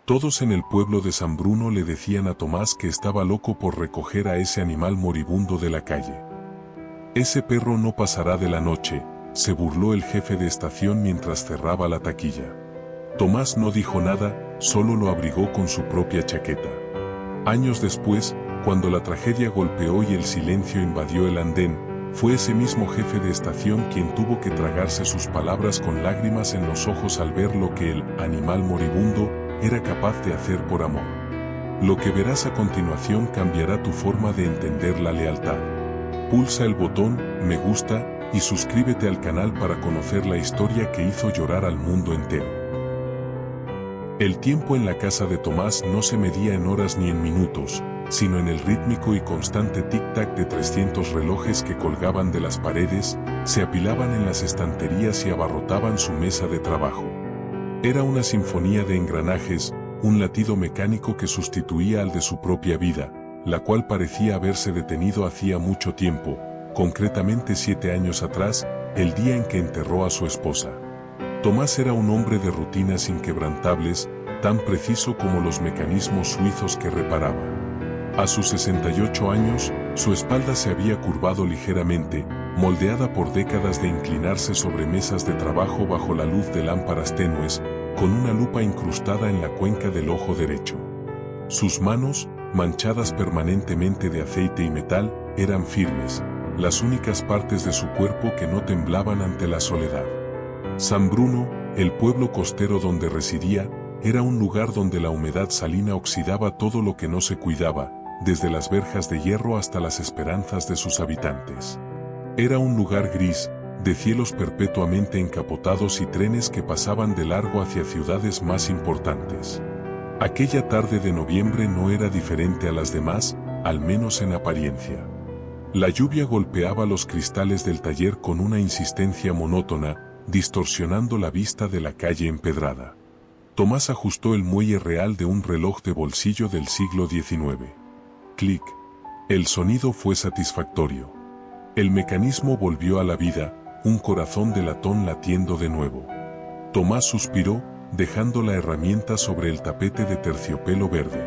Todos en el pueblo de San Bruno le decían a Tomás que estaba loco por recoger a ese animal moribundo de la calle. «Ese perro no pasará de la noche», se burló el jefe de estación mientras cerraba la taquilla. Tomás no dijo nada, solo lo abrigó con su propia chaqueta. Años después, cuando la tragedia golpeó y el silencio invadió el andén, fue ese mismo jefe de estación quien tuvo que tragarse sus palabras con lágrimas en los ojos al ver lo que el animal moribundo era capaz de hacer por amor. Lo que verás a continuación cambiará tu forma de entender la lealtad. Pulsa el botón me gusta y suscríbete al canal para conocer la historia que hizo llorar al mundo entero. El tiempo en la casa de Tomás no se medía en horas ni en minutos, sino en el rítmico y constante tic-tac de 300 relojes que colgaban de las paredes, se apilaban en las estanterías y abarrotaban su mesa de trabajo. Era una sinfonía de engranajes, un latido mecánico que sustituía al de su propia vida, la cual parecía haberse detenido hacía mucho tiempo, concretamente 7 años atrás, el día en que enterró a su esposa. Tomás era un hombre de rutinas inquebrantables, tan preciso como los mecanismos suizos que reparaba. A sus 68 años, su espalda se había curvado ligeramente, moldeada por décadas de inclinarse sobre mesas de trabajo bajo la luz de lámparas tenues, con una lupa incrustada en la cuenca del ojo derecho. Sus manos, manchadas permanentemente de aceite y metal, eran firmes, las únicas partes de su cuerpo que no temblaban ante la soledad. San Bruno, el pueblo costero donde residía, era un lugar donde la humedad salina oxidaba todo lo que no se cuidaba, desde las verjas de hierro hasta las esperanzas de sus habitantes. Era un lugar gris, de cielos perpetuamente encapotados y trenes que pasaban de largo hacia ciudades más importantes. Aquella tarde de noviembre no era diferente a las demás, al menos en apariencia. La lluvia golpeaba los cristales del taller con una insistencia monótona, distorsionando la vista de la calle empedrada. Tomás ajustó el muelle real de un reloj de bolsillo del siglo XIX. Clic. El sonido fue satisfactorio. El mecanismo volvió a la vida, un corazón de latón latiendo de nuevo. Tomás suspiró, dejando la herramienta sobre el tapete de terciopelo verde.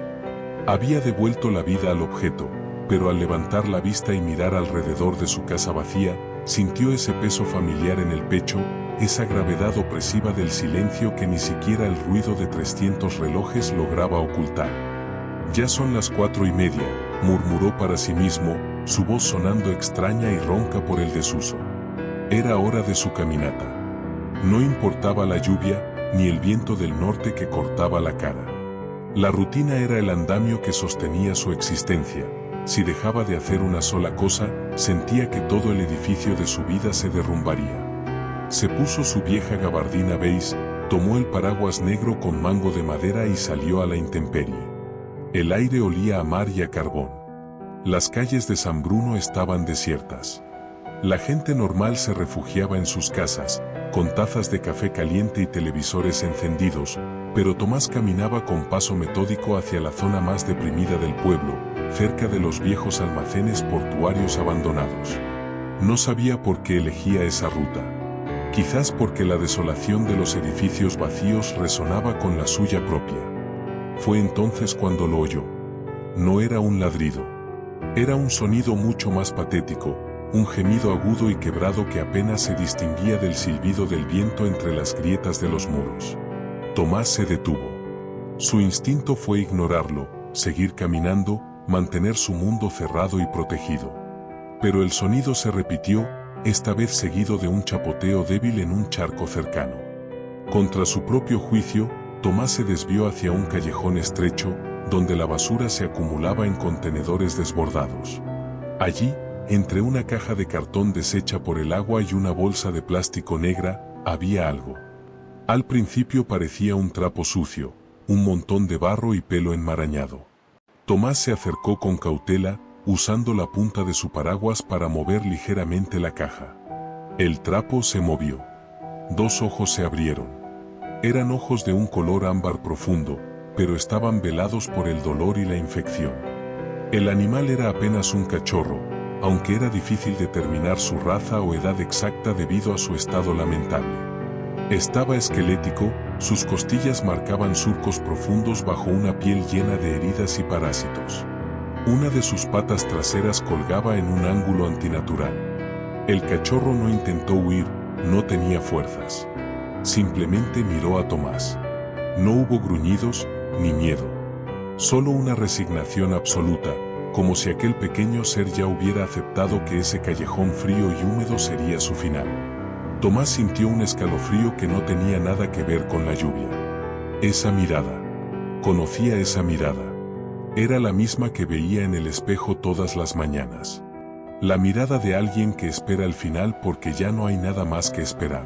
Había devuelto la vida al objeto, pero al levantar la vista y mirar alrededor de su casa vacía, sintió ese peso familiar en el pecho, esa gravedad opresiva del silencio que ni siquiera el ruido de 300 relojes lograba ocultar. «Ya son las 4:30», murmuró para sí mismo, su voz sonando extraña y ronca por el desuso. Era hora de su caminata. No importaba la lluvia, ni el viento del norte que cortaba la cara. La rutina era el andamio que sostenía su existencia. Si dejaba de hacer una sola cosa, sentía que todo el edificio de su vida se derrumbaría. Se puso su vieja gabardina beige, tomó el paraguas negro con mango de madera y salió a la intemperie. El aire olía a mar y a carbón. Las calles de San Bruno estaban desiertas. La gente normal se refugiaba en sus casas, con tazas de café caliente y televisores encendidos, pero Tomás caminaba con paso metódico hacia la zona más deprimida del pueblo, cerca de los viejos almacenes portuarios abandonados. No sabía por qué elegía esa ruta. Quizás porque la desolación de los edificios vacíos resonaba con la suya propia. Fue entonces cuando lo oyó. No era un ladrido. Era un sonido mucho más patético, un gemido agudo y quebrado que apenas se distinguía del silbido del viento entre las grietas de los muros. Tomás se detuvo. Su instinto fue ignorarlo, seguir caminando, mantener su mundo cerrado y protegido. Pero el sonido se repitió, esta vez seguido de un chapoteo débil en un charco cercano. Contra su propio juicio, Tomás se desvió hacia un callejón estrecho, donde la basura se acumulaba en contenedores desbordados. Allí, entre una caja de cartón deshecha por el agua y una bolsa de plástico negra, había algo. Al principio parecía un trapo sucio, un montón de barro y pelo enmarañado. Tomás se acercó con cautela, usando la punta de su paraguas para mover ligeramente la caja. El trapo se movió. 2 ojos se abrieron. Eran ojos de un color ámbar profundo, pero estaban velados por el dolor y la infección. El animal era apenas un cachorro, aunque era difícil determinar su raza o edad exacta debido a su estado lamentable. Estaba esquelético, Sus costillas marcaban surcos profundos bajo una piel llena de heridas y parásitos. Una de sus patas traseras colgaba en un ángulo antinatural. El cachorro no intentó huir, no tenía fuerzas. Simplemente miró a Tomás. No hubo gruñidos, ni miedo. Solo una resignación absoluta, como si aquel pequeño ser ya hubiera aceptado que ese callejón frío y húmedo sería su final. Tomás sintió un escalofrío que no tenía nada que ver con la lluvia. Esa mirada. Conocía esa mirada. Era la misma que veía en el espejo todas las mañanas. La mirada de alguien que espera el final porque ya no hay nada más que esperar.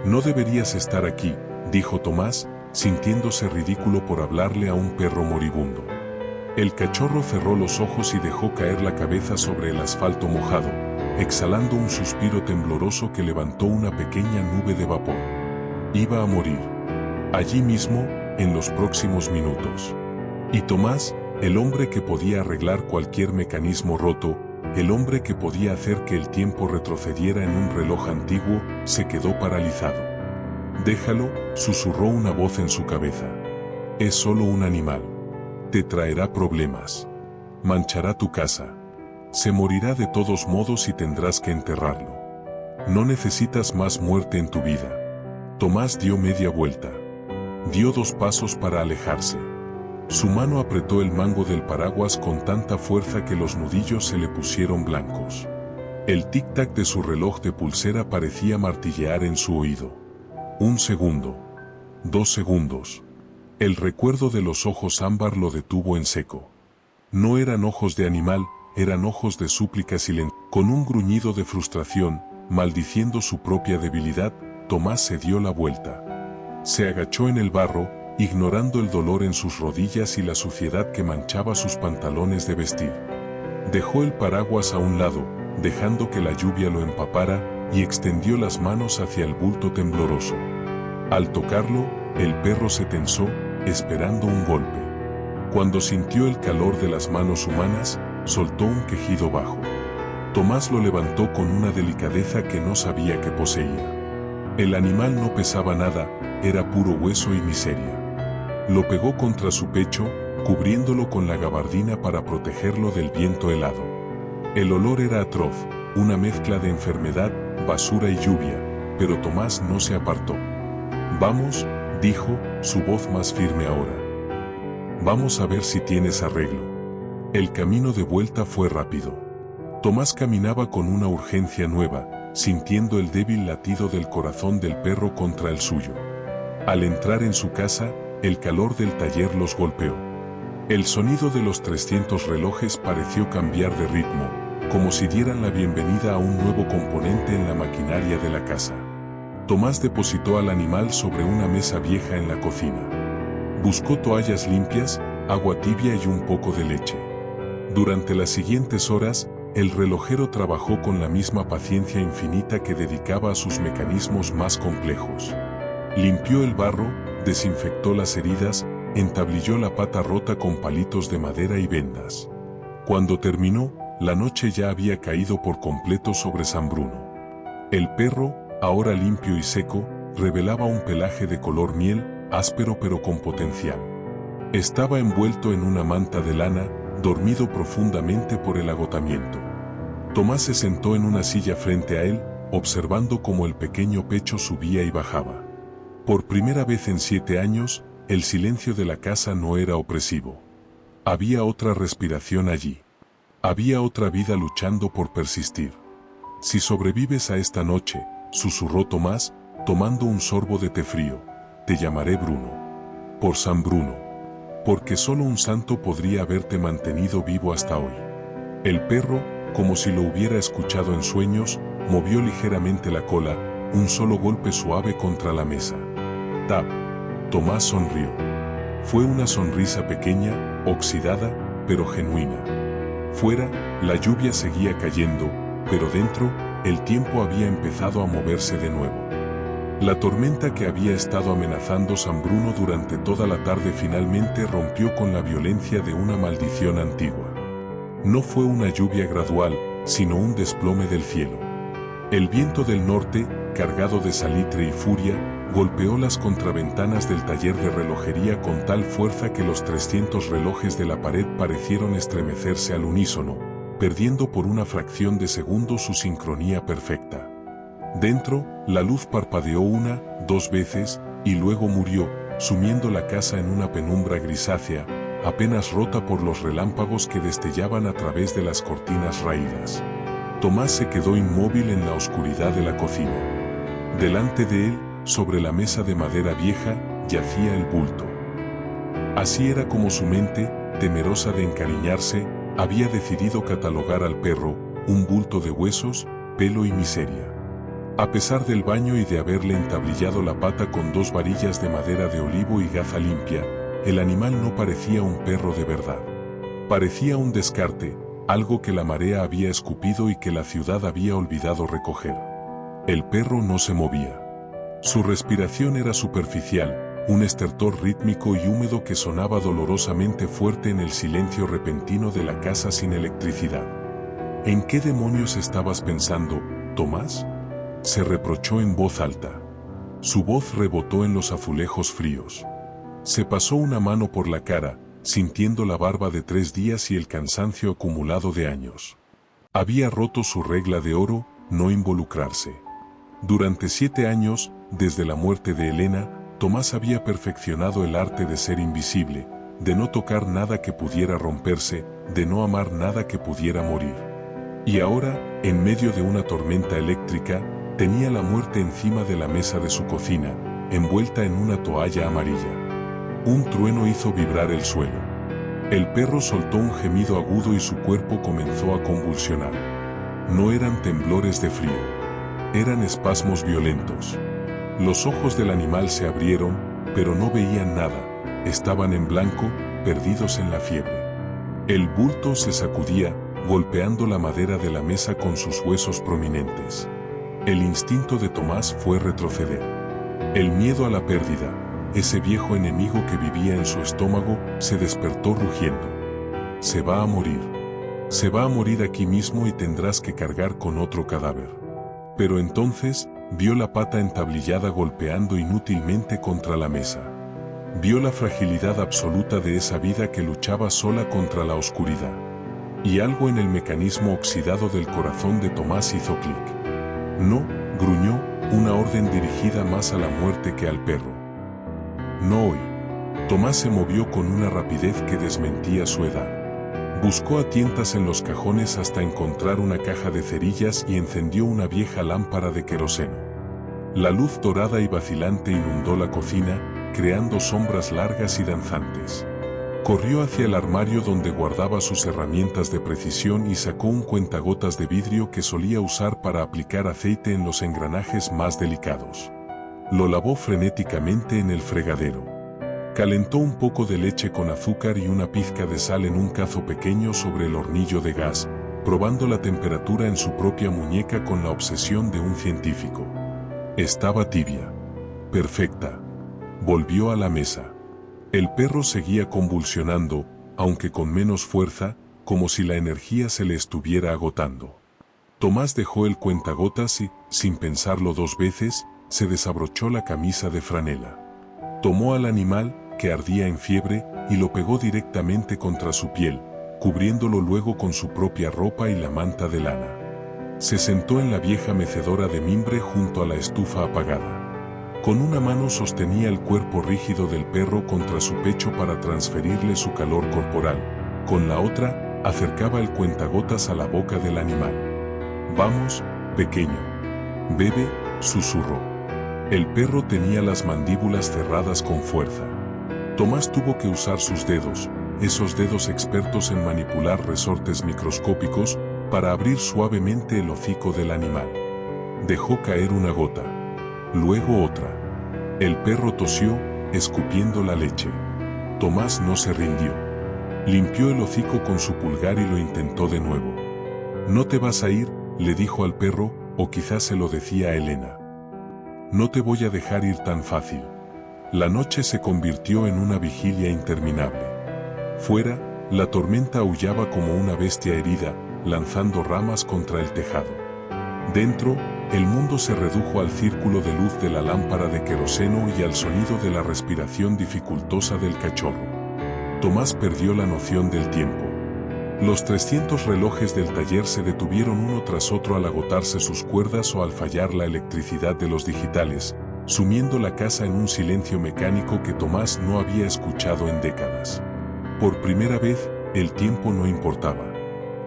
No deberías estar aquí, dijo Tomás, sintiéndose ridículo por hablarle a un perro moribundo. El cachorro cerró los ojos y dejó caer la cabeza sobre el asfalto mojado, exhalando un suspiro tembloroso que levantó una pequeña nube de vapor. Iba a morir. Allí mismo, en los próximos minutos. Y Tomás, el hombre que podía arreglar cualquier mecanismo roto, el hombre que podía hacer que el tiempo retrocediera en un reloj antiguo, se quedó paralizado. Déjalo, susurró una voz en su cabeza. Es solo un animal. Te traerá problemas. Manchará tu casa. Se morirá de todos modos y tendrás que enterrarlo. No necesitas más muerte en tu vida. Tomás dio media vuelta. Dio 2 pasos para alejarse. Su mano apretó el mango del paraguas con tanta fuerza que los nudillos se le pusieron blancos. El tic-tac de su reloj de pulsera parecía martillear en su oído. 1 segundo. 2 segundos. El recuerdo de los ojos ámbar lo detuvo en seco. No eran ojos de animal, eran ojos de súplica silenciosa. Con un gruñido de frustración, maldiciendo su propia debilidad, Tomás se dio la vuelta. Se agachó en el barro, ignorando el dolor en sus rodillas y la suciedad que manchaba sus pantalones de vestir. Dejó el paraguas a un lado, dejando que la lluvia lo empapara, y extendió las manos hacia el bulto tembloroso. Al tocarlo, el perro se tensó, esperando un golpe. Cuando sintió el calor de las manos humanas, soltó un quejido bajo. Tomás lo levantó con una delicadeza que no sabía que poseía. El animal no pesaba nada, era puro hueso y miseria. Lo pegó contra su pecho, cubriéndolo con la gabardina para protegerlo del viento helado. El olor era atroz, una mezcla de enfermedad, basura y lluvia, pero Tomás no se apartó. Vamos, dijo, su voz más firme ahora. Vamos a ver si tienes arreglo. El camino de vuelta fue rápido. Tomás caminaba con una urgencia nueva, sintiendo el débil latido del corazón del perro contra el suyo. Al entrar en su casa, el calor del taller los golpeó. El sonido de los 300 relojes pareció cambiar de ritmo, como si dieran la bienvenida a un nuevo componente en la maquinaria de la casa. Tomás depositó al animal sobre una mesa vieja en la cocina. Buscó toallas limpias, agua tibia y un poco de leche. Durante las siguientes horas, el relojero trabajó con la misma paciencia infinita que dedicaba a sus mecanismos más complejos. Limpió el barro, desinfectó las heridas, entablilló la pata rota con palitos de madera y vendas. Cuando terminó, la noche ya había caído por completo sobre San Bruno. El perro, ahora limpio y seco, revelaba un pelaje de color miel, áspero pero con potencial. Estaba envuelto en una manta de lana, dormido profundamente por el agotamiento. Tomás se sentó en una silla frente a él, observando cómo el pequeño pecho subía y bajaba. Por primera vez en 7 años, el silencio de la casa no era opresivo. Había otra respiración allí. Había otra vida luchando por persistir. Si sobrevives a esta noche, susurró Tomás, tomando un sorbo de té frío, te llamaré Bruno. Por San Bruno. Porque solo un santo podría haberte mantenido vivo hasta hoy. El perro, como si lo hubiera escuchado en sueños, movió ligeramente la cola, un solo golpe suave contra la mesa. Tap. Tomás sonrió. Fue una sonrisa pequeña, oxidada, pero genuina. Fuera, la lluvia seguía cayendo, pero dentro, el tiempo había empezado a moverse de nuevo. La tormenta que había estado amenazando San Bruno durante toda la tarde finalmente rompió con la violencia de una maldición antigua. No fue una lluvia gradual, sino un desplome del cielo. El viento del norte, cargado de salitre y furia, golpeó las contraventanas del taller de relojería con tal fuerza que los 300 relojes de la pared parecieron estremecerse al unísono, perdiendo por una fracción de segundo su sincronía perfecta. Dentro, la luz parpadeó una, dos veces, y luego murió, sumiendo la casa en una penumbra grisácea, apenas rota por los relámpagos que destellaban a través de las cortinas raídas. Tomás se quedó inmóvil en la oscuridad de la cocina. Delante de él, sobre la mesa de madera vieja, yacía el bulto. Así era como su mente, temerosa de encariñarse, había decidido catalogar al perro, un bulto de huesos, pelo y miseria. A pesar del baño y de haberle entablillado la pata con 2 varillas de madera de olivo y gaza limpia, el animal no parecía un perro de verdad. Parecía un descarte, algo que la marea había escupido y que la ciudad había olvidado recoger. El perro no se movía. Su respiración era superficial, un estertor rítmico y húmedo que sonaba dolorosamente fuerte en el silencio repentino de la casa sin electricidad. ¿En qué demonios estabas pensando, Tomás?, se reprochó en voz alta. Su voz rebotó en los azulejos fríos. Se pasó una mano por la cara, sintiendo la barba de 3 días y el cansancio acumulado de años. Había roto su regla de oro, no involucrarse. Durante 7 años, desde la muerte de Elena, Tomás había perfeccionado el arte de ser invisible, de no tocar nada que pudiera romperse, de no amar nada que pudiera morir. Y ahora, en medio de una tormenta eléctrica, tenía la muerte encima de la mesa de su cocina, envuelta en una toalla amarilla. Un trueno hizo vibrar el suelo. El perro soltó un gemido agudo y su cuerpo comenzó a convulsionar. No eran temblores de frío. Eran espasmos violentos. Los ojos del animal se abrieron, pero no veían nada. Estaban en blanco, perdidos en la fiebre. El bulto se sacudía, golpeando la madera de la mesa con sus huesos prominentes. El instinto de Tomás fue retroceder. El miedo a la pérdida, ese viejo enemigo que vivía en su estómago, se despertó rugiendo. Se va a morir. Se va a morir aquí mismo y tendrás que cargar con otro cadáver. Pero entonces, vio la pata entablillada golpeando inútilmente contra la mesa. Vio la fragilidad absoluta de esa vida que luchaba sola contra la oscuridad. Y algo en el mecanismo oxidado del corazón de Tomás hizo clic. No, gruñó, una orden dirigida más a la muerte que al perro. No hoy. Tomás se movió con una rapidez que desmentía su edad. Buscó a tientas en los cajones hasta encontrar una caja de cerillas y encendió una vieja lámpara de queroseno. La luz dorada y vacilante inundó la cocina, creando sombras largas y danzantes. Corrió hacia el armario donde guardaba sus herramientas de precisión y sacó un cuentagotas de vidrio que solía usar para aplicar aceite en los engranajes más delicados. Lo lavó frenéticamente en el fregadero. Calentó un poco de leche con azúcar y una pizca de sal en un cazo pequeño sobre el hornillo de gas, probando la temperatura en su propia muñeca con la obsesión de un científico. Estaba tibia. Perfecta. Volvió a la mesa. El perro seguía convulsionando, aunque con menos fuerza, como si la energía se le estuviera agotando. Tomás dejó el cuentagotas y, sin pensarlo 2 veces, se desabrochó la camisa de franela. Tomó al animal, que ardía en fiebre, y lo pegó directamente contra su piel, cubriéndolo luego con su propia ropa y la manta de lana. Se sentó en la vieja mecedora de mimbre junto a la estufa apagada. Con una mano sostenía el cuerpo rígido del perro contra su pecho para transferirle su calor corporal, con la otra, acercaba el cuentagotas a la boca del animal. «Vamos, pequeño. Bebe», susurró. El perro tenía las mandíbulas cerradas con fuerza. Tomás tuvo que usar sus dedos, esos dedos expertos en manipular resortes microscópicos, para abrir suavemente el hocico del animal. Dejó caer una gota. Luego otra. El perro tosió, escupiendo la leche. Tomás no se rindió. Limpió el hocico con su pulgar y lo intentó de nuevo. «No te vas a ir», le dijo al perro, o quizás se lo decía a Elena. «No te voy a dejar ir tan fácil». La noche se convirtió en una vigilia interminable. Fuera, la tormenta aullaba como una bestia herida, lanzando ramas contra el tejado. Dentro, El mundo se redujo al círculo de luz de la lámpara de queroseno y al sonido de la respiración dificultosa del cachorro. Tomás perdió la noción del tiempo. Los 300 relojes del taller se detuvieron uno tras otro al agotarse sus cuerdas o al fallar la electricidad de los digitales, sumiendo la casa en un silencio mecánico que Tomás no había escuchado en décadas. Por primera vez, el tiempo no importaba.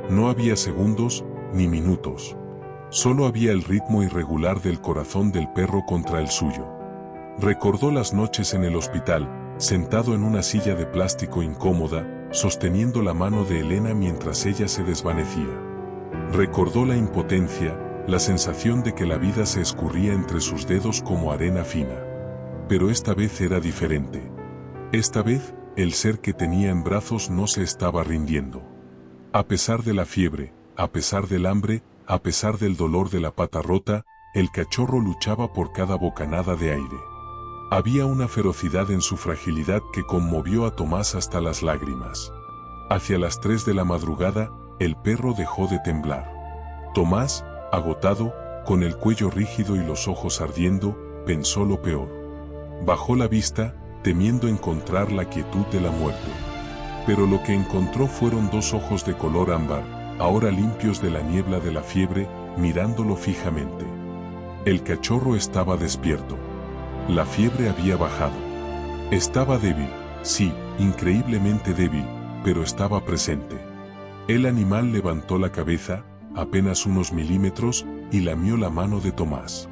No había segundos ni minutos. Solo había el ritmo irregular del corazón del perro contra el suyo. Recordó las noches en el hospital, sentado en una silla de plástico incómoda, sosteniendo la mano de Elena mientras ella se desvanecía. Recordó la impotencia, la sensación de que la vida se escurría entre sus dedos como arena fina. Pero esta vez era diferente. Esta vez, el ser que tenía en brazos no se estaba rindiendo. A pesar de la fiebre, a pesar del hambre, a pesar del dolor de la pata rota, el cachorro luchaba por cada bocanada de aire. Había una ferocidad en su fragilidad que conmovió a Tomás hasta las lágrimas. Hacia las 3 de la madrugada, el perro dejó de temblar. Tomás, agotado, con el cuello rígido y los ojos ardiendo, pensó lo peor. Bajó la vista, temiendo encontrar la quietud de la muerte. Pero lo que encontró fueron 2 ojos de color ámbar, ahora limpios de la niebla de la fiebre, mirándolo fijamente. El cachorro estaba despierto. La fiebre había bajado. Estaba débil, sí, increíblemente débil, pero estaba presente. El animal levantó la cabeza, apenas unos milímetros, y lamió la mano de Tomás.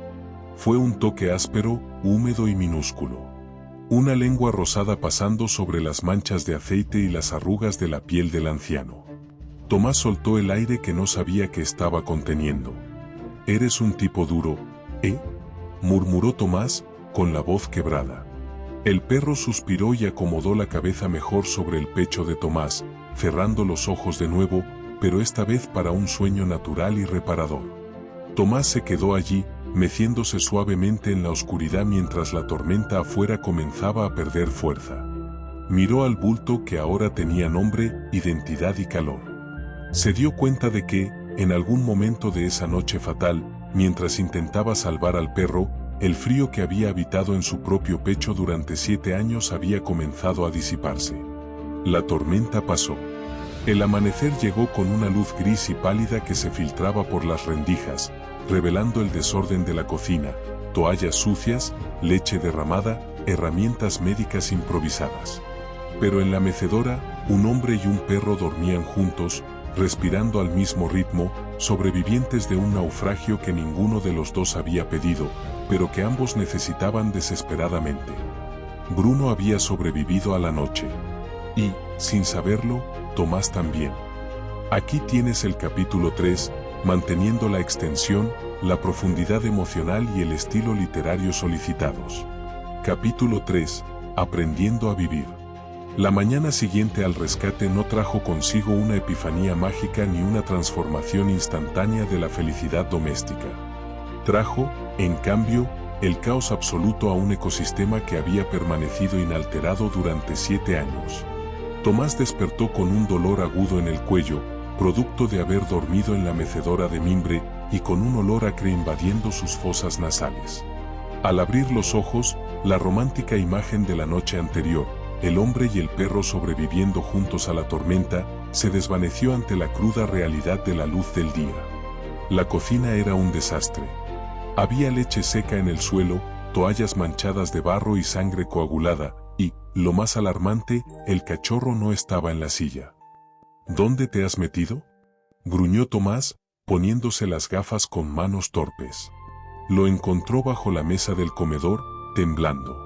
Fue un toque áspero, húmedo y minúsculo. Una lengua rosada pasando sobre las manchas de aceite y las arrugas de la piel del anciano. Tomás soltó el aire que no sabía que estaba conteniendo. «Eres un tipo duro, ¿eh?», murmuró Tomás, con la voz quebrada. El perro suspiró y acomodó la cabeza mejor sobre el pecho de Tomás, cerrando los ojos de nuevo, pero esta vez para un sueño natural y reparador. Tomás se quedó allí, meciéndose suavemente en la oscuridad mientras la tormenta afuera comenzaba a perder fuerza. Miró al bulto que ahora tenía nombre, identidad y calor. Se dio cuenta de que, en algún momento de esa noche fatal, mientras intentaba salvar al perro, el frío que había habitado en su propio pecho durante 7 años había comenzado a disiparse. La tormenta pasó. El amanecer llegó con una luz gris y pálida que se filtraba por las rendijas, revelando el desorden de la cocina, toallas sucias, leche derramada, herramientas médicas improvisadas. Pero en la mecedora, un hombre y un perro dormían juntos, respirando al mismo ritmo, sobrevivientes de un naufragio que ninguno de los dos había pedido, pero que ambos necesitaban desesperadamente. Bruno había sobrevivido a la noche. Y, sin saberlo, Tomás también. Aquí tienes el capítulo 3, manteniendo la extensión, la profundidad emocional y el estilo literario solicitados. Capítulo 3, Aprendiendo a vivir. La mañana siguiente al rescate no trajo consigo una epifanía mágica ni una transformación instantánea de la felicidad doméstica. Trajo, en cambio, el caos absoluto a un ecosistema que había permanecido inalterado durante 7 años. Tomás despertó con un dolor agudo en el cuello, producto de haber dormido en la mecedora de mimbre, y con un olor acre invadiendo sus fosas nasales. Al abrir los ojos, la romántica imagen de la noche anterior, el hombre y el perro sobreviviendo juntos a la tormenta, se desvaneció ante la cruda realidad de la luz del día. La cocina era un desastre. Había leche seca en el suelo, toallas manchadas de barro y sangre coagulada, y, lo más alarmante, el cachorro no estaba en la silla. ¿Dónde te has metido?, gruñó Tomás, poniéndose las gafas con manos torpes. Lo encontró bajo la mesa del comedor, temblando.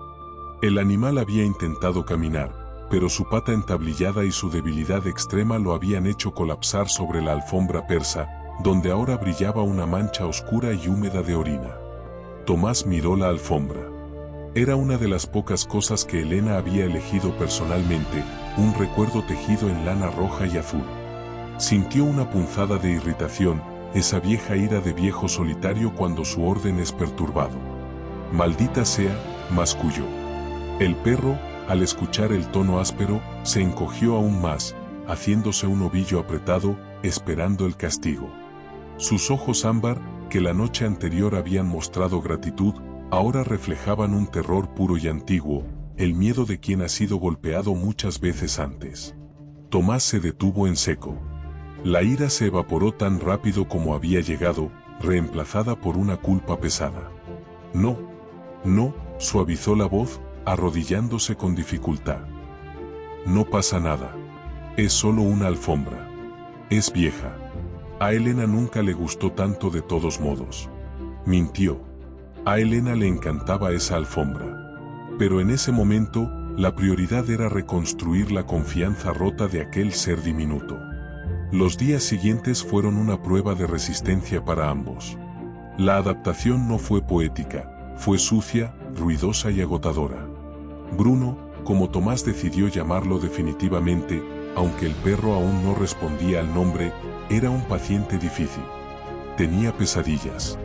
El animal había intentado caminar, pero su pata entablillada y su debilidad extrema lo habían hecho colapsar sobre la alfombra persa, donde ahora brillaba una mancha oscura y húmeda de orina. Tomás miró la alfombra. Era una de las pocas cosas que Elena había elegido personalmente, un recuerdo tejido en lana roja y azul. Sintió una punzada de irritación, esa vieja ira de viejo solitario cuando su orden es perturbado. «Maldita sea», masculló. El perro, al escuchar el tono áspero, se encogió aún más, haciéndose un ovillo apretado, esperando el castigo. Sus ojos ámbar, que la noche anterior habían mostrado gratitud, ahora reflejaban un terror puro y antiguo, el miedo de quien ha sido golpeado muchas veces antes. Tomás se detuvo en seco. La ira se evaporó tan rápido como había llegado, reemplazada por una culpa pesada. No, no, suavizó la voz, arrodillándose con dificultad. No pasa nada. Es solo una alfombra. Es vieja. A Elena nunca le gustó tanto de todos modos. Mintió. A Elena le encantaba esa alfombra. Pero en ese momento, la prioridad era reconstruir la confianza rota de aquel ser diminuto. Los días siguientes fueron una prueba de resistencia para ambos. La adaptación no fue poética, fue sucia, ruidosa y agotadora. Bruno, como Tomás decidió llamarlo definitivamente, aunque el perro aún no respondía al nombre, era un paciente difícil. Tenía pesadillas.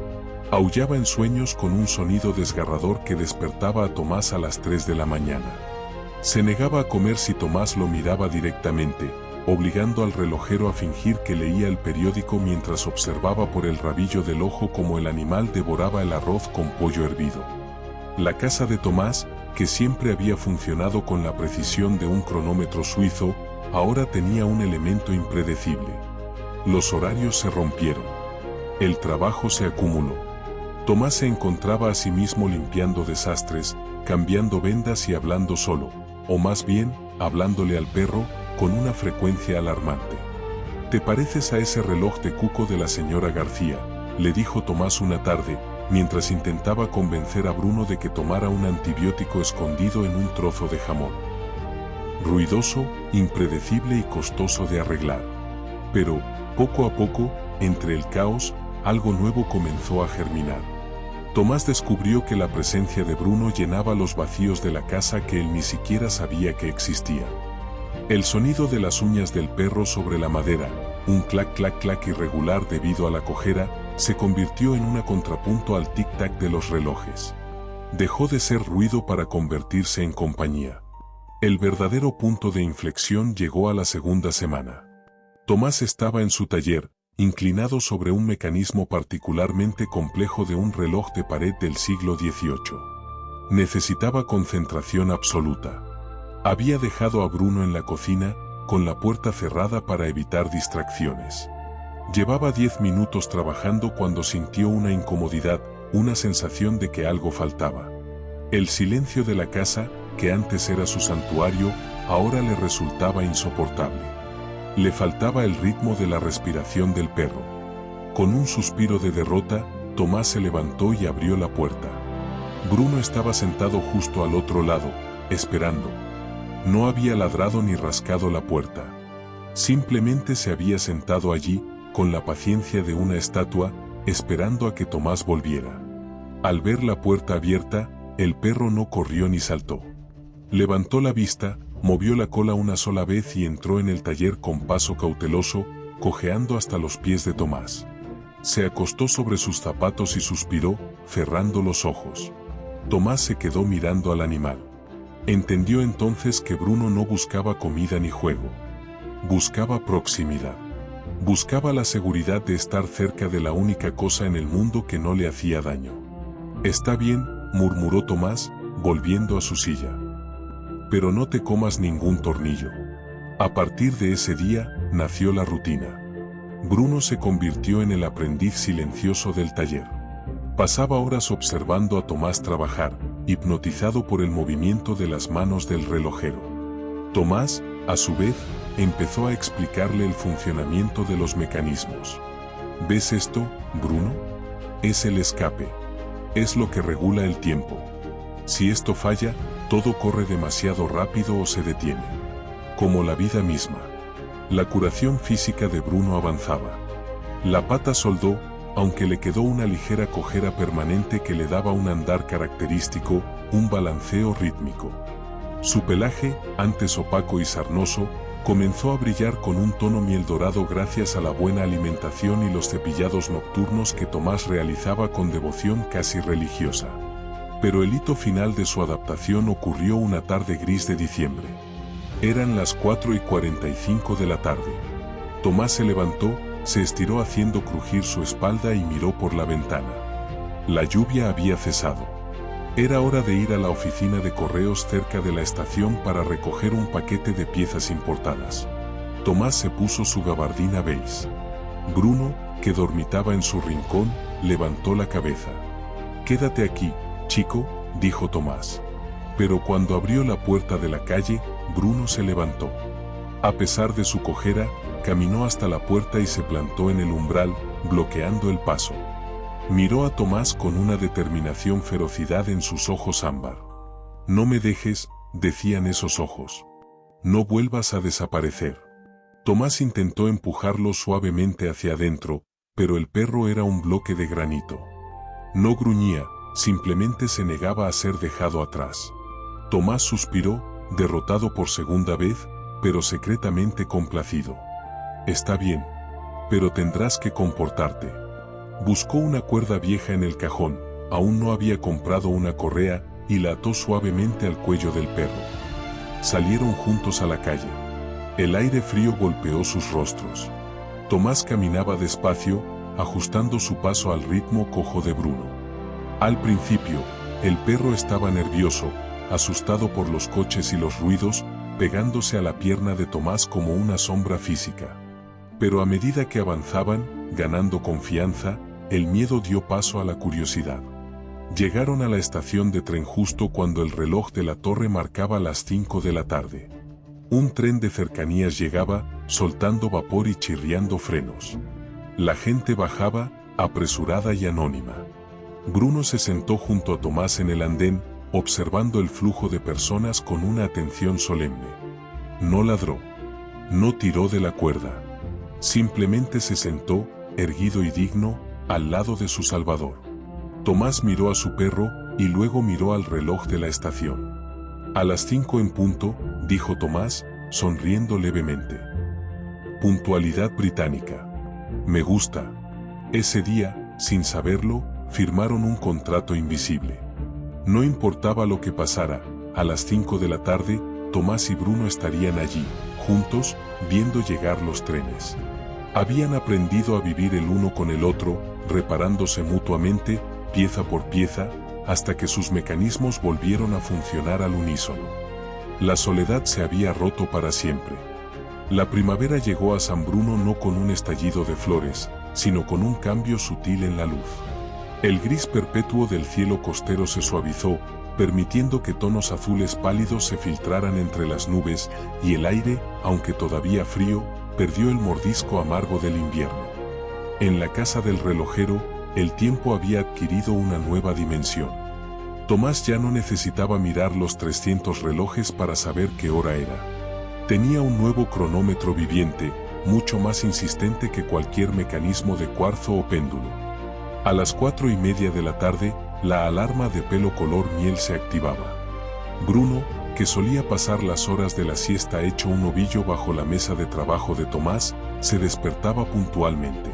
Aullaba en sueños con un sonido desgarrador que despertaba a Tomás a las 3 de la mañana. Se negaba a comer si Tomás lo miraba directamente, obligando al relojero a fingir que leía el periódico mientras observaba por el rabillo del ojo cómo el animal devoraba el arroz con pollo hervido. La casa de Tomás, que siempre había funcionado con la precisión de un cronómetro suizo, ahora tenía un elemento impredecible. Los horarios se rompieron. El trabajo se acumuló. Tomás se encontraba a sí mismo limpiando desastres, cambiando vendas y hablando solo, o más bien, hablándole al perro, con una frecuencia alarmante. «¿Te pareces a ese reloj de cuco de la señora García?», le dijo Tomás una tarde, mientras intentaba convencer a Bruno de que tomara un antibiótico escondido en un trozo de jamón. Ruidoso, impredecible y costoso de arreglar. Pero, poco a poco, entre el caos, algo nuevo comenzó a germinar. Tomás descubrió que la presencia de Bruno llenaba los vacíos de la casa que él ni siquiera sabía que existían. El sonido de las uñas del perro sobre la madera, un clac clac clac irregular debido a la cojera, se convirtió en un contrapunto al tic-tac de los relojes. Dejó de ser ruido para convertirse en compañía. El verdadero punto de inflexión llegó a la segunda semana. Tomás estaba en su taller, inclinado sobre un mecanismo particularmente complejo de un reloj de pared del siglo XVIII. Necesitaba concentración absoluta. Había dejado a Bruno en la cocina, con la puerta cerrada para evitar distracciones. Llevaba 10 minutos trabajando cuando sintió una incomodidad, una sensación de que algo faltaba. El silencio de la casa, que antes era su santuario, ahora le resultaba insoportable. Le faltaba el ritmo de la respiración del perro. Con un suspiro de derrota, Tomás se levantó y abrió la puerta. Bruno estaba sentado justo al otro lado, esperando. No había ladrado ni rascado la puerta. Simplemente se había sentado allí, con la paciencia de una estatua, esperando a que Tomás volviera. Al ver la puerta abierta, el perro no corrió ni saltó. Levantó la vista, movió la cola una sola vez y entró en el taller con paso cauteloso, cojeando hasta los pies de Tomás. Se acostó sobre sus zapatos y suspiró, cerrando los ojos. Tomás se quedó mirando al animal. Entendió entonces que Bruno no buscaba comida ni juego. Buscaba proximidad. Buscaba la seguridad de estar cerca de la única cosa en el mundo que no le hacía daño. «Está bien», murmuró Tomás, volviendo a su silla. «Pero no te comas ningún tornillo». A partir de ese día, nació la rutina. Bruno se convirtió en el aprendiz silencioso del taller. Pasaba horas observando a Tomás trabajar, hipnotizado por el movimiento de las manos del relojero. Tomás, a su vez, empezó a explicarle el funcionamiento de los mecanismos. ¿Ves esto, Bruno? Es el escape. Es lo que regula el tiempo. Si esto falla, todo corre demasiado rápido o se detiene. Como la vida misma. La curación física de Bruno avanzaba. La pata soldó, aunque le quedó una ligera cojera permanente que le daba un andar característico, un balanceo rítmico. Su pelaje, antes opaco y sarnoso, comenzó a brillar con un tono miel dorado gracias a la buena alimentación y los cepillados nocturnos que Tomás realizaba con devoción casi religiosa. Pero el hito final de su adaptación ocurrió una tarde gris de diciembre. Eran las 4:45 de la tarde. Tomás se levantó, se estiró haciendo crujir su espalda y miró por la ventana. La lluvia había cesado. Era hora de ir a la oficina de correos cerca de la estación para recoger un paquete de piezas importadas. Tomás se puso su gabardina beige. Bruno, que dormitaba en su rincón, levantó la cabeza. «Quédate aquí, chico», dijo Tomás. Pero cuando abrió la puerta de la calle, Bruno se levantó. A pesar de su cojera, caminó hasta la puerta y se plantó en el umbral, bloqueando el paso. Miró a Tomás con una determinación ferocidad en sus ojos ámbar. «No me dejes», decían esos ojos. «No vuelvas a desaparecer». Tomás intentó empujarlo suavemente hacia adentro, pero el perro era un bloque de granito. No gruñía, simplemente se negaba a ser dejado atrás. Tomás suspiró, derrotado por segunda vez, pero secretamente complacido. «Está bien, pero tendrás que comportarte». Buscó una cuerda vieja en el cajón, aún no había comprado una correa, y la ató suavemente al cuello del perro. Salieron juntos a la calle. El aire frío golpeó sus rostros. Tomás caminaba despacio, ajustando su paso al ritmo cojo de Bruno. Al principio, el perro estaba nervioso, asustado por los coches y los ruidos, pegándose a la pierna de Tomás como una sombra física. Pero a medida que avanzaban, ganando confianza, el miedo dio paso a la curiosidad. Llegaron a la estación de tren justo cuando el reloj de la torre marcaba las 5 de la tarde. Un tren de cercanías llegaba, soltando vapor y chirriando frenos. La gente bajaba, apresurada y anónima. Bruno se sentó junto a Tomás en el andén, observando el flujo de personas con una atención solemne. No ladró. No tiró de la cuerda. Simplemente se sentó, erguido y digno, al lado de su salvador. Tomás miró a su perro, y luego miró al reloj de la estación. «A las 5 en punto», dijo Tomás, sonriendo levemente. Puntualidad británica. «Me gusta». Ese día, sin saberlo, firmaron un contrato invisible. No importaba lo que pasara, a las 5 de la tarde, Tomás y Bruno estarían allí, juntos, viendo llegar los trenes. Habían aprendido a vivir el uno con el otro, reparándose mutuamente, pieza por pieza, hasta que sus mecanismos volvieron a funcionar al unísono. La soledad se había roto para siempre. La primavera llegó a San Bruno no con un estallido de flores, sino con un cambio sutil en la luz. El gris perpetuo del cielo costero se suavizó, permitiendo que tonos azules pálidos se filtraran entre las nubes, y el aire, aunque todavía frío, perdió el mordisco amargo del invierno. En la casa del relojero, el tiempo había adquirido una nueva dimensión. Tomás ya no necesitaba mirar los 300 relojes para saber qué hora era. Tenía un nuevo cronómetro viviente, mucho más insistente que cualquier mecanismo de cuarzo o péndulo. A las 4:30 de la tarde, la alarma de pelo color miel se activaba. Bruno, que solía pasar las horas de la siesta hecho un ovillo bajo la mesa de trabajo de Tomás, se despertaba puntualmente.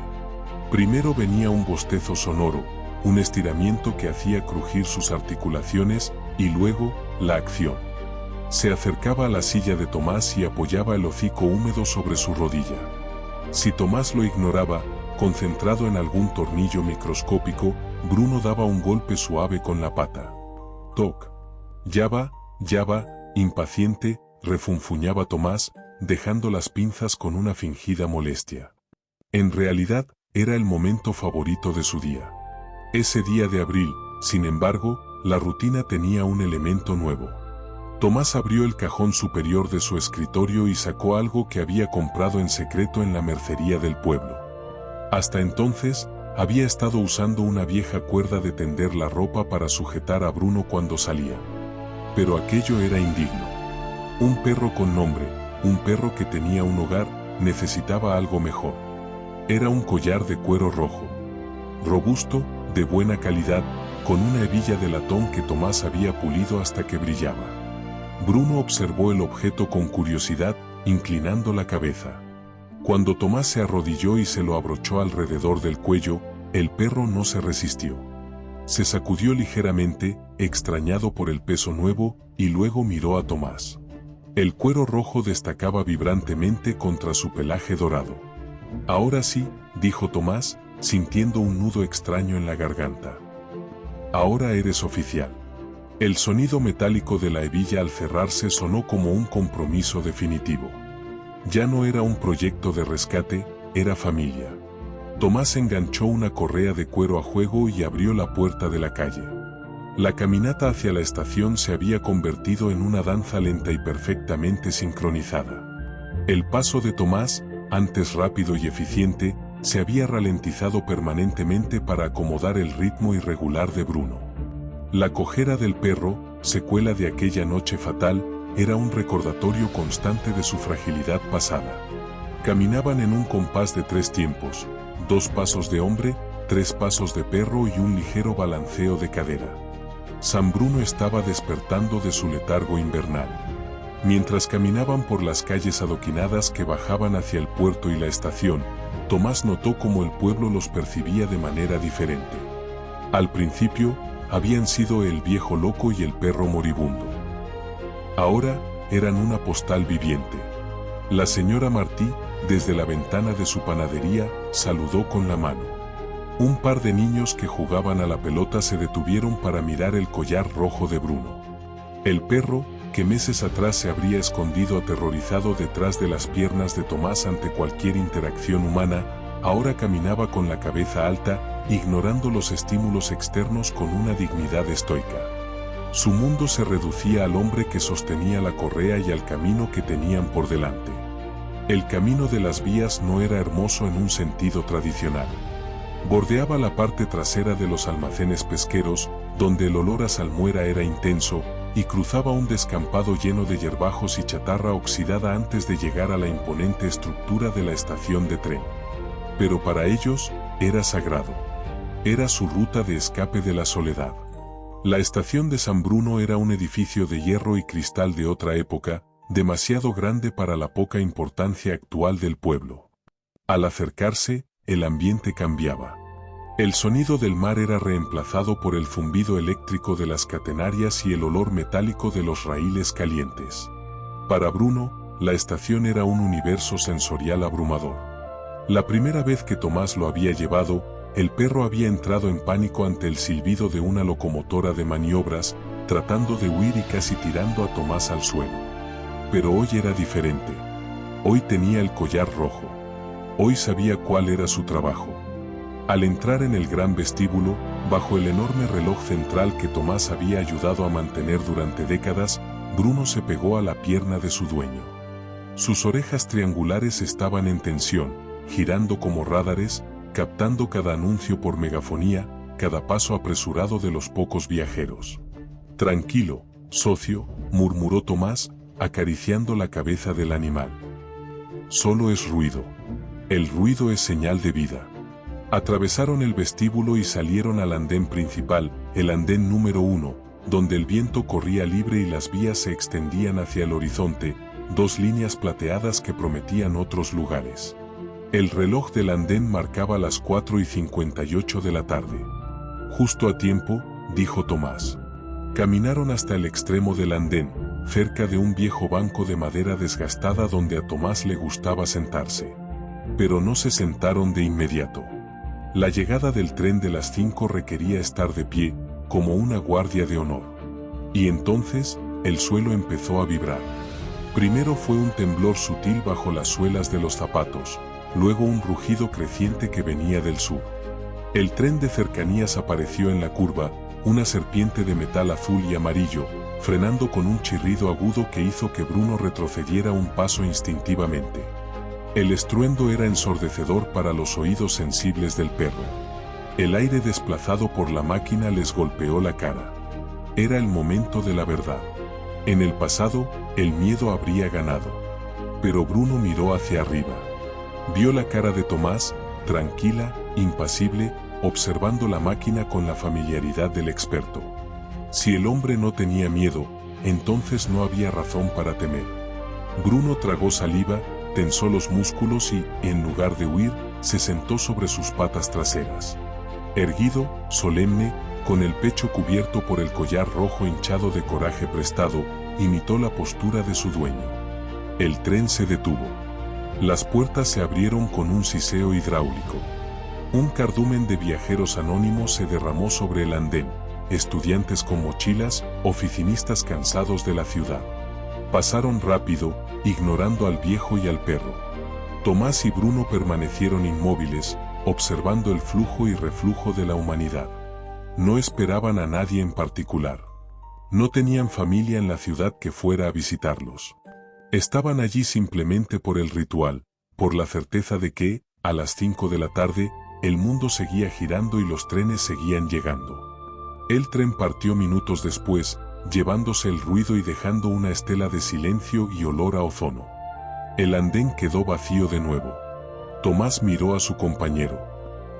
Primero venía un bostezo sonoro, un estiramiento que hacía crujir sus articulaciones, y luego, la acción. Se acercaba a la silla de Tomás y apoyaba el hocico húmedo sobre su rodilla. Si Tomás lo ignoraba, concentrado en algún tornillo microscópico, Bruno daba un golpe suave con la pata. «Toc. Ya va», impaciente, refunfuñaba Tomás, dejando las pinzas con una fingida molestia. En realidad, era el momento favorito de su día. Ese día de abril, sin embargo, la rutina tenía un elemento nuevo. Tomás abrió el cajón superior de su escritorio y sacó algo que había comprado en secreto en la mercería del pueblo. Hasta entonces, había estado usando una vieja cuerda de tender la ropa para sujetar a Bruno cuando salía. Pero aquello era indigno. Un perro con nombre, un perro que tenía un hogar, necesitaba algo mejor. Era un collar de cuero rojo. Robusto, de buena calidad, con una hebilla de latón que Tomás había pulido hasta que brillaba. Bruno observó el objeto con curiosidad, inclinando la cabeza. Cuando Tomás se arrodilló y se lo abrochó alrededor del cuello, el perro no se resistió. Se sacudió ligeramente, extrañado por el peso nuevo, y luego miró a Tomás. El cuero rojo destacaba vibrantemente contra su pelaje dorado. Ahora sí, dijo Tomás, sintiendo un nudo extraño en la garganta. Ahora eres oficial. El sonido metálico de la hebilla al cerrarse sonó como un compromiso definitivo. Ya no era un proyecto de rescate, era familia. Tomás enganchó una correa de cuero a juego y abrió la puerta de la calle. La caminata hacia la estación se había convertido en una danza lenta y perfectamente sincronizada. El paso de Tomás, antes rápido y eficiente, se había ralentizado permanentemente para acomodar el ritmo irregular de Bruno. La cojera del perro, secuela de aquella noche fatal, era un recordatorio constante de su fragilidad pasada. Caminaban en un compás de 3 tiempos, 2 pasos de hombre, 3 pasos de perro y un ligero balanceo de cadera. San Bruno estaba despertando de su letargo invernal. Mientras caminaban por las calles adoquinadas que bajaban hacia el puerto y la estación, Tomás notó cómo el pueblo los percibía de manera diferente. Al principio, habían sido el viejo loco y el perro moribundo. Ahora, eran una postal viviente. La señora Martí, desde la ventana de su panadería, saludó con la mano. Un par de niños que jugaban a la pelota se detuvieron para mirar el collar rojo de Bruno. El perro, que meses atrás se habría escondido aterrorizado detrás de las piernas de Tomás ante cualquier interacción humana, ahora caminaba con la cabeza alta, ignorando los estímulos externos con una dignidad estoica. Su mundo se reducía al hombre que sostenía la correa y al camino que tenían por delante. El camino de las vías no era hermoso en un sentido tradicional. Bordeaba la parte trasera de los almacenes pesqueros, donde el olor a salmuera era intenso, y cruzaba un descampado lleno de hierbajos y chatarra oxidada antes de llegar a la imponente estructura de la estación de tren. Pero para ellos, era sagrado. Era su ruta de escape de la soledad. La estación de San Bruno era un edificio de hierro y cristal de otra época, demasiado grande para la poca importancia actual del pueblo. Al acercarse, el ambiente cambiaba. El sonido del mar era reemplazado por el zumbido eléctrico de las catenarias y el olor metálico de los raíles calientes. Para Bruno, la estación era un universo sensorial abrumador. La primera vez que Tomás lo había llevado, el perro había entrado en pánico ante el silbido de una locomotora de maniobras, tratando de huir y casi tirando a Tomás al suelo. Pero hoy era diferente. Hoy tenía el collar rojo. Hoy sabía cuál era su trabajo. Al entrar en el gran vestíbulo, bajo el enorme reloj central que Tomás había ayudado a mantener durante décadas, Bruno se pegó a la pierna de su dueño. Sus orejas triangulares estaban en tensión, girando como radares, captando cada anuncio por megafonía, cada paso apresurado de los pocos viajeros. «Tranquilo, socio», murmuró Tomás, acariciando la cabeza del animal. «Solo es ruido. El ruido es señal de vida». Atravesaron el vestíbulo y salieron al andén principal, el andén número 1, donde el viento corría libre y las vías se extendían hacia el horizonte, 2 líneas plateadas que prometían otros lugares. El reloj del andén marcaba las 4:58 de la tarde. «Justo a tiempo», dijo Tomás. Caminaron hasta el extremo del andén, cerca de un viejo banco de madera desgastada donde a Tomás le gustaba sentarse. Pero no se sentaron de inmediato. La llegada del tren de las 5 requería estar de pie, como una guardia de honor. Y entonces, el suelo empezó a vibrar. Primero fue un temblor sutil bajo las suelas de los zapatos, luego un rugido creciente que venía del sur. El tren de cercanías apareció en la curva, una serpiente de metal azul y amarillo, frenando con un chirrido agudo que hizo que Bruno retrocediera un paso instintivamente. El estruendo era ensordecedor para los oídos sensibles del perro. El aire desplazado por la máquina les golpeó la cara. Era el momento de la verdad. En el pasado, el miedo habría ganado. Pero Bruno miró hacia arriba. Vio la cara de Tomás, tranquila, impasible, observando la máquina con la familiaridad del experto. Si el hombre no tenía miedo, entonces no había razón para temer. Bruno tragó saliva, tensó los músculos y, en lugar de huir, se sentó sobre sus patas traseras. Erguido, solemne, con el pecho cubierto por el collar rojo hinchado de coraje prestado, imitó la postura de su dueño. El tren se detuvo. Las puertas se abrieron con un siseo hidráulico. Un cardumen de viajeros anónimos se derramó sobre el andén, estudiantes con mochilas, oficinistas cansados de la ciudad. Pasaron rápido, ignorando al viejo y al perro. Tomás y Bruno permanecieron inmóviles, observando el flujo y reflujo de la humanidad. No esperaban a nadie en particular. No tenían familia en la ciudad que fuera a visitarlos. Estaban allí simplemente por el ritual, por la certeza de que, a las 5 de la tarde, el mundo seguía girando y los trenes seguían llegando. El tren partió minutos después, llevándose el ruido y dejando una estela de silencio y olor a ozono. El andén quedó vacío de nuevo. Tomás miró a su compañero.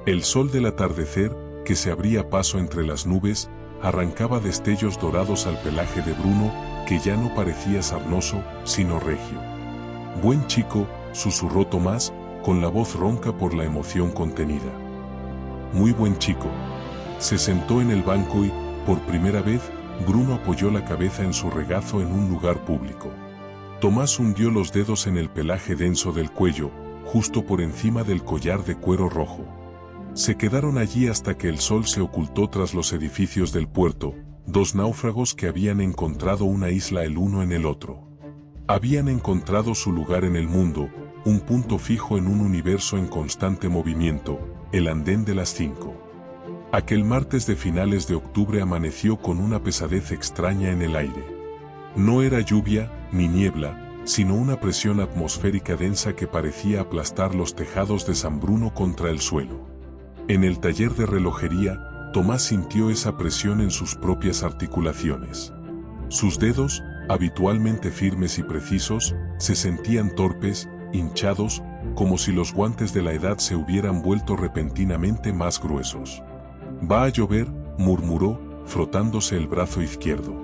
El sol del atardecer, que se abría paso entre las nubes, arrancaba destellos dorados al pelaje de Bruno, que ya no parecía sarnoso, sino regio. «Buen chico», susurró Tomás, con la voz ronca por la emoción contenida. «Muy buen chico». Se sentó en el banco y, por primera vez, Bruno apoyó la cabeza en su regazo en un lugar público. Tomás hundió los dedos en el pelaje denso del cuello, justo por encima del collar de cuero rojo. Se quedaron allí hasta que el sol se ocultó tras los edificios del puerto, dos náufragos que habían encontrado una isla el uno en el otro. Habían encontrado su lugar en el mundo, un punto fijo en un universo en constante movimiento, el andén de las 5. Aquel martes de finales de octubre amaneció con una pesadez extraña en el aire. No era lluvia, ni niebla, sino una presión atmosférica densa que parecía aplastar los tejados de San Bruno contra el suelo. En el taller de relojería, Tomás sintió esa presión en sus propias articulaciones. Sus dedos, habitualmente firmes y precisos, se sentían torpes, hinchados, como si los guantes de la edad se hubieran vuelto repentinamente más gruesos. «Va a llover», murmuró, frotándose el brazo izquierdo.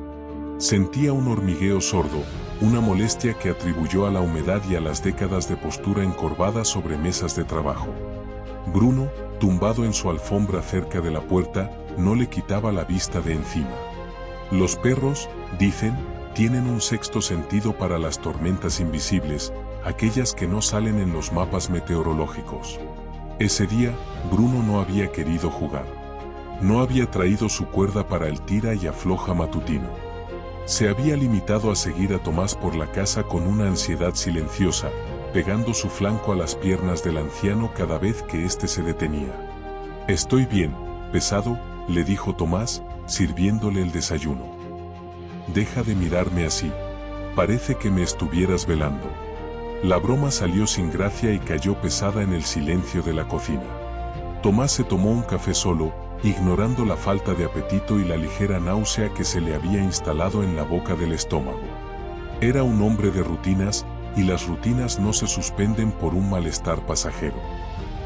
Sentía un hormigueo sordo, una molestia que atribuyó a la humedad y a las décadas de postura encorvada sobre mesas de trabajo. Bruno, tumbado en su alfombra cerca de la puerta, no le quitaba la vista de encima. Los perros, dicen, tienen un sexto sentido para las tormentas invisibles, aquellas que no salen en los mapas meteorológicos. Ese día, Bruno no había querido jugar. No había traído su cuerda para el tira y afloja matutino. Se había limitado a seguir a Tomás por la casa con una ansiedad silenciosa, pegando su flanco a las piernas del anciano cada vez que éste se detenía. «Estoy bien, pesado», le dijo Tomás, sirviéndole el desayuno. «Deja de mirarme así. Parece que me estuvieras velando». La broma salió sin gracia y cayó pesada en el silencio de la cocina. Tomás se tomó un café solo, ignorando la falta de apetito y la ligera náusea que se le había instalado en la boca del estómago. Era un hombre de rutinas, y las rutinas no se suspenden por un malestar pasajero.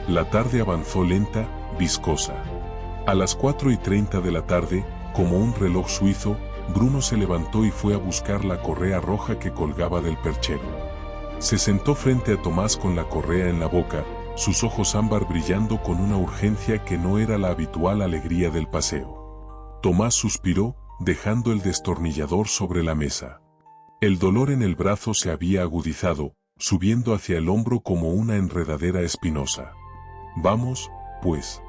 La tarde avanzó lenta, viscosa. A las 4:30 de la tarde, como un reloj suizo, Bruno se levantó y fue a buscar la correa roja que colgaba del perchero. Se sentó frente a Tomás con la correa en la boca, sus ojos ámbar brillando con una urgencia que no era la habitual alegría del paseo. Tomás suspiró, dejando el destornillador sobre la mesa. El dolor en el brazo se había agudizado, subiendo hacia el hombro como una enredadera espinosa. «Vamos, pues.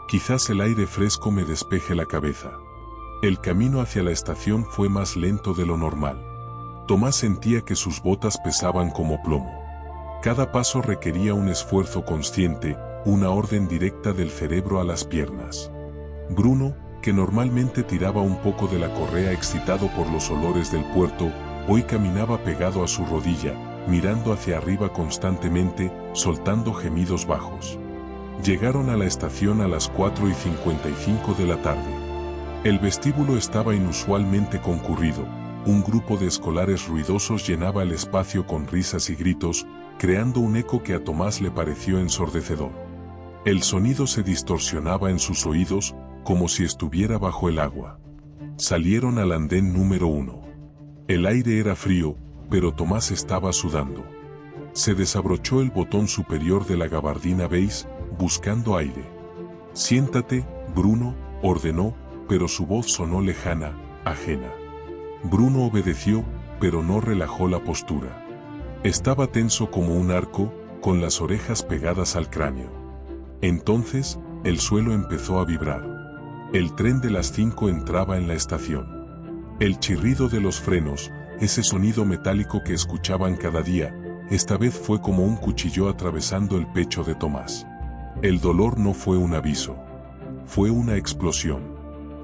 Quizás el aire fresco me despeje la cabeza». El camino hacia la estación fue más lento de lo normal. Tomás sentía que sus botas pesaban como plomo. Cada paso requería un esfuerzo consciente, una orden directa del cerebro a las piernas. Bruno, que normalmente tiraba un poco de la correa excitado por los olores del puerto, hoy caminaba pegado a su rodilla, mirando hacia arriba constantemente, soltando gemidos bajos. Llegaron a la estación a las 4:55 de la tarde. El vestíbulo estaba inusualmente concurrido, un grupo de escolares ruidosos llenaba el espacio con risas y gritos, creando un eco que a Tomás le pareció ensordecedor. El sonido se distorsionaba en sus oídos, como si estuviera bajo el agua. Salieron al andén número 1. El aire era frío, pero Tomás estaba sudando. Se desabrochó el botón superior de la gabardina beige, buscando aire. «Siéntate, Bruno», ordenó, pero su voz sonó lejana, ajena. Bruno obedeció, pero no relajó la postura. Estaba tenso como un arco, con las orejas pegadas al cráneo. Entonces, el suelo empezó a vibrar. El tren de las 5 entraba en la estación. El chirrido de los frenos, ese sonido metálico que escuchaban cada día, esta vez fue como un cuchillo atravesando el pecho de Tomás. El dolor no fue un aviso. Fue una explosión.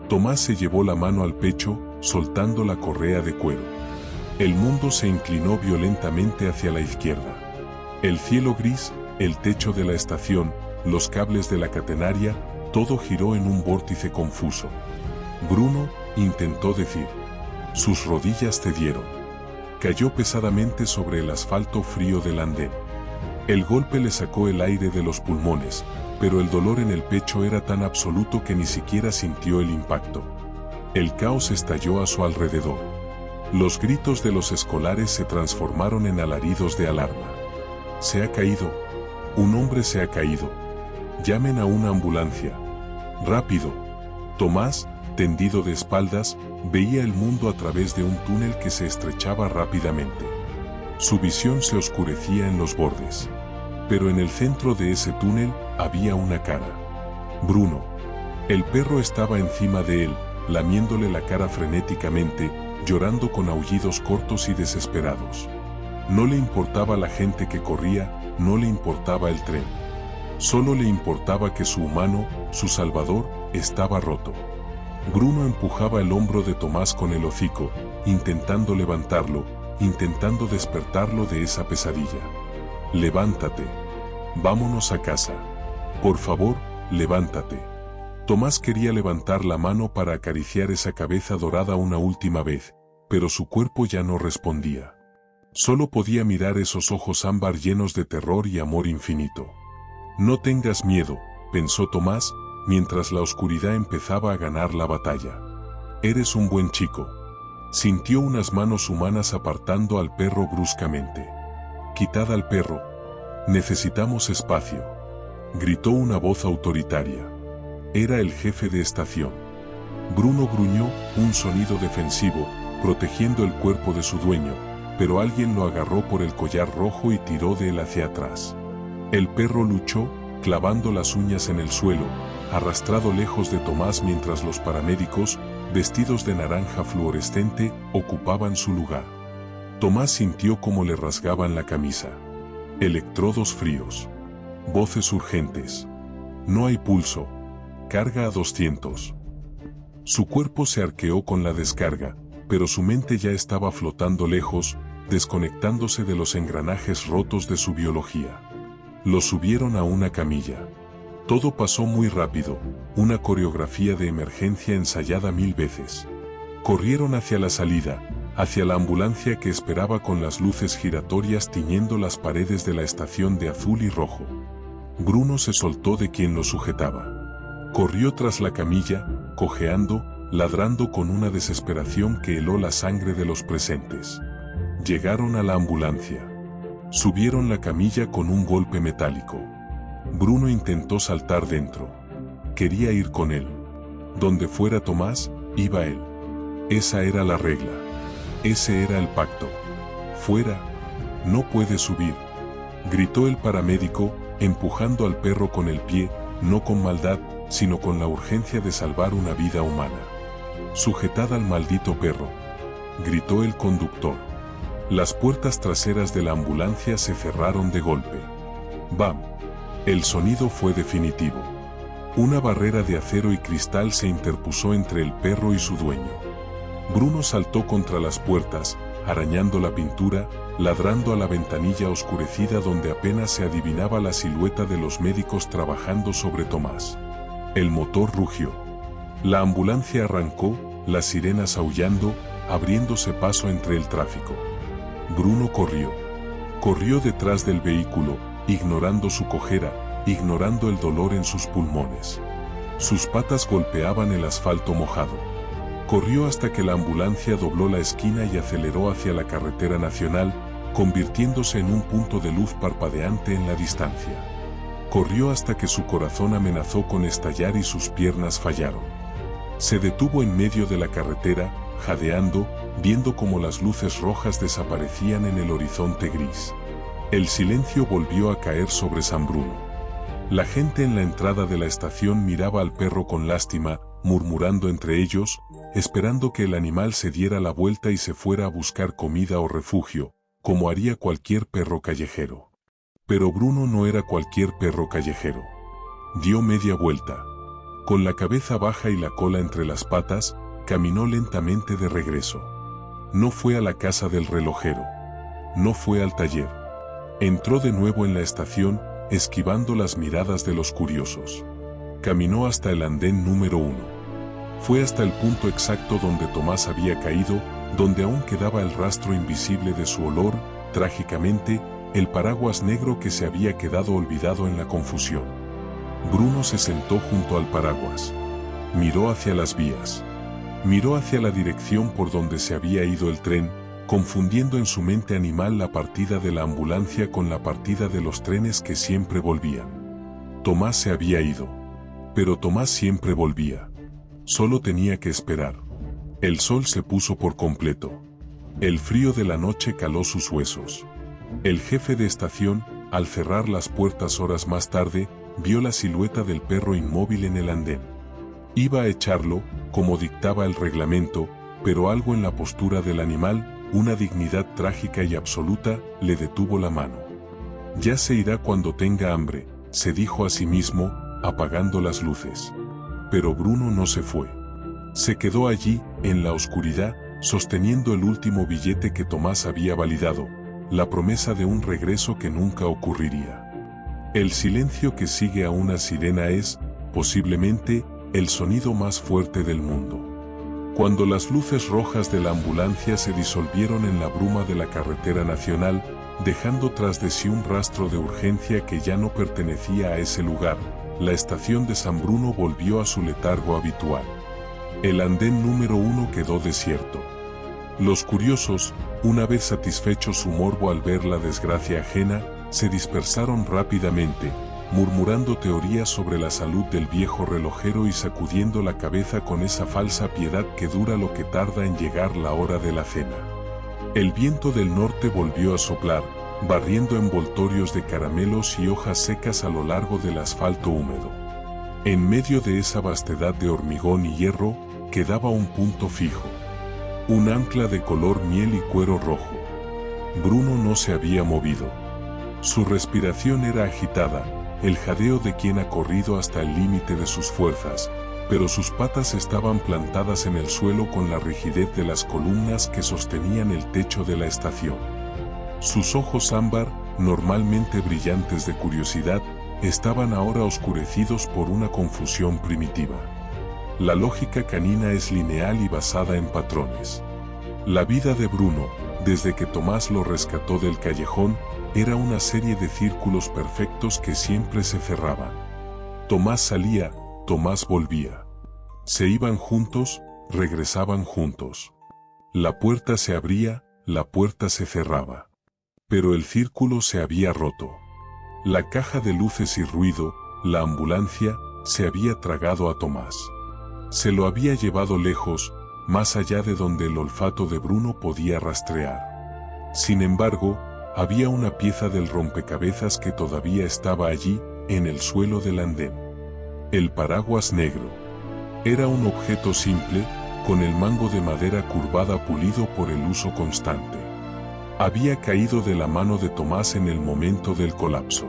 Tomás se llevó la mano al pecho, soltando la correa de cuero. El mundo se inclinó violentamente hacia la izquierda. El cielo gris, el techo de la estación, los cables de la catenaria, todo giró en un vórtice confuso. Bruno intentó decir. Sus rodillas cedieron. Cayó pesadamente sobre el asfalto frío del andén. El golpe le sacó el aire de los pulmones, pero el dolor en el pecho era tan absoluto que ni siquiera sintió el impacto. El caos estalló a su alrededor. Los gritos de los escolares se transformaron en alaridos de alarma. Se ha caído. Un hombre se ha caído. Llamen a una ambulancia. Rápido. Tomás, tendido de espaldas, veía el mundo a través de un túnel que se estrechaba rápidamente. Su visión se oscurecía en los bordes. Pero en el centro de ese túnel había una cara. Bruno. El perro estaba encima de él, lamiéndole la cara frenéticamente, llorando con aullidos cortos y desesperados. No le importaba la gente que corría, no le importaba el tren. Solo le importaba que su humano, su salvador, estaba roto. Bruno empujaba el hombro de Tomás con el hocico, intentando levantarlo, intentando despertarlo de esa pesadilla. Levántate. Vámonos a casa. Por favor, levántate. Tomás quería levantar la mano para acariciar esa cabeza dorada una última vez, pero su cuerpo ya no respondía. Solo podía mirar esos ojos ámbar llenos de terror y amor infinito. No tengas miedo, pensó Tomás, mientras la oscuridad empezaba a ganar la batalla. Eres un buen chico. Sintió unas manos humanas apartando al perro bruscamente. Quitad al perro. Necesitamos espacio. Gritó una voz autoritaria. Era el jefe de estación. Bruno gruñó, un sonido defensivo, protegiendo el cuerpo de su dueño, pero alguien lo agarró por el collar rojo y tiró de él hacia atrás. El perro luchó, clavando las uñas en el suelo, arrastrado lejos de Tomás mientras los paramédicos, vestidos de naranja fluorescente, ocupaban su lugar. Tomás sintió cómo le rasgaban la camisa. Electrodos fríos. Voces urgentes. No hay pulso. Carga a 200. Su cuerpo se arqueó con la descarga, pero su mente ya estaba flotando lejos, desconectándose de los engranajes rotos de su biología. Lo subieron a una camilla. Todo pasó muy rápido, una coreografía de emergencia ensayada 1000 veces. Corrieron hacia la salida, hacia la ambulancia que esperaba con las luces giratorias tiñendo las paredes de la estación de azul y rojo. Bruno se soltó de quien lo sujetaba. Corrió tras la camilla, cojeando, ladrando con una desesperación que heló la sangre de los presentes. Llegaron a la ambulancia. Subieron la camilla con un golpe metálico. Bruno intentó saltar dentro. Quería ir con él. Donde fuera Tomás, iba él. Esa era la regla. Ese era el pacto. Fuera. No puede subir. Gritó el paramédico, empujando al perro con el pie, no con maldad, sino con la urgencia de salvar una vida humana. Sujetad al maldito perro. Gritó el conductor. Las puertas traseras de la ambulancia se cerraron de golpe. ¡Bam! El sonido fue definitivo. Una barrera de acero y cristal se interpuso entre el perro y su dueño. Bruno saltó contra las puertas, arañando la pintura, ladrando a la ventanilla oscurecida donde apenas se adivinaba la silueta de los médicos trabajando sobre Tomás. El motor rugió. La ambulancia arrancó, las sirenas aullando, abriéndose paso entre el tráfico. Bruno corrió. Corrió detrás del vehículo, ignorando su cojera, ignorando el dolor en sus pulmones. Sus patas golpeaban el asfalto mojado. Corrió hasta que la ambulancia dobló la esquina y aceleró hacia la carretera nacional, convirtiéndose en un punto de luz parpadeante en la distancia. Corrió hasta que su corazón amenazó con estallar y sus piernas fallaron. Se detuvo en medio de la carretera, jadeando, viendo cómo las luces rojas desaparecían en el horizonte gris. El silencio volvió a caer sobre San Bruno. La gente en la entrada de la estación miraba al perro con lástima, murmurando entre ellos, esperando que el animal se diera la vuelta y se fuera a buscar comida o refugio, como haría cualquier perro callejero. Pero Bruno no era cualquier perro callejero. Dio media vuelta. Con la cabeza baja y la cola entre las patas, caminó lentamente de regreso. No fue a la casa del relojero. No fue al taller. Entró de nuevo en la estación, esquivando las miradas de los curiosos. Caminó hasta el andén número 1. Fue hasta el punto exacto donde Tomás había caído, donde aún quedaba el rastro invisible de su olor, trágicamente, el paraguas negro que se había quedado olvidado en la confusión. Bruno se sentó junto al paraguas. Miró hacia las vías. Miró hacia la dirección por donde se había ido el tren, confundiendo en su mente animal la partida de la ambulancia con la partida de los trenes que siempre volvían. Tomás se había ido. Pero Tomás siempre volvía. Solo tenía que esperar. El sol se puso por completo. El frío de la noche caló sus huesos. El jefe de estación, al cerrar las puertas horas más tarde, vio la silueta del perro inmóvil en el andén. Iba a echarlo, como dictaba el reglamento, pero algo en la postura del animal, una dignidad trágica y absoluta, le detuvo la mano. Ya se irá cuando tenga hambre, se dijo a sí mismo, apagando las luces. Pero Bruno no se fue. Se quedó allí, en la oscuridad, sosteniendo el último billete que Tomás había validado, la promesa de un regreso que nunca ocurriría. El silencio que sigue a una sirena es, posiblemente, el sonido más fuerte del mundo. Cuando las luces rojas de la ambulancia se disolvieron en la bruma de la carretera nacional, dejando tras de sí un rastro de urgencia que ya no pertenecía a ese lugar, la estación de San Bruno volvió a su letargo habitual. El andén número 1 quedó desierto. Los curiosos, una vez satisfecho su morbo al ver la desgracia ajena, se dispersaron rápidamente, murmurando teorías sobre la salud del viejo relojero y sacudiendo la cabeza con esa falsa piedad que dura lo que tarda en llegar la hora de la cena. El viento del norte volvió a soplar, barriendo envoltorios de caramelos y hojas secas a lo largo del asfalto húmedo. En medio de esa vastedad de hormigón y hierro, quedaba un punto fijo. Un ancla de color miel y cuero rojo. Bruno no se había movido. Su respiración era agitada, el jadeo de quien ha corrido hasta el límite de sus fuerzas, pero sus patas estaban plantadas en el suelo con la rigidez de las columnas que sostenían el techo de la estación. Sus ojos ámbar, normalmente brillantes de curiosidad, estaban ahora oscurecidos por una confusión primitiva. La lógica canina es lineal y basada en patrones. La vida de Bruno, desde que Tomás lo rescató del callejón, era una serie de círculos perfectos que siempre se cerraban. Tomás salía, Tomás volvía. Se iban juntos, regresaban juntos. La puerta se abría, la puerta se cerraba. Pero el círculo se había roto. La caja de luces y ruido, la ambulancia, se había tragado a Tomás. Se lo había llevado lejos, más allá de donde el olfato de Bruno podía rastrear. Sin embargo, había una pieza del rompecabezas que todavía estaba allí, en el suelo del andén. El paraguas negro. Era un objeto simple, con el mango de madera curvada pulido por el uso constante. Había caído de la mano de Tomás en el momento del colapso.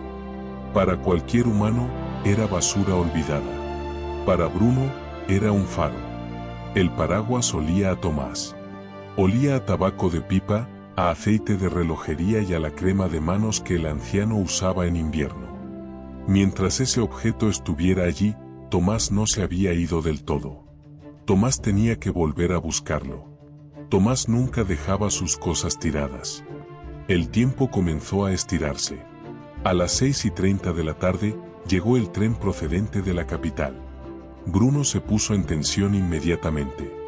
Para cualquier humano, era basura olvidada. Para Bruno, era un faro. El paraguas olía a Tomás. Olía a tabaco de pipa, a aceite de relojería y a la crema de manos que el anciano usaba en invierno. Mientras ese objeto estuviera allí, Tomás no se había ido del todo. Tomás tenía que volver a buscarlo. Tomás nunca dejaba sus cosas tiradas. El tiempo comenzó a estirarse. A las 6:30 de la tarde, llegó el tren procedente de la capital. Bruno se puso en tensión inmediatamente.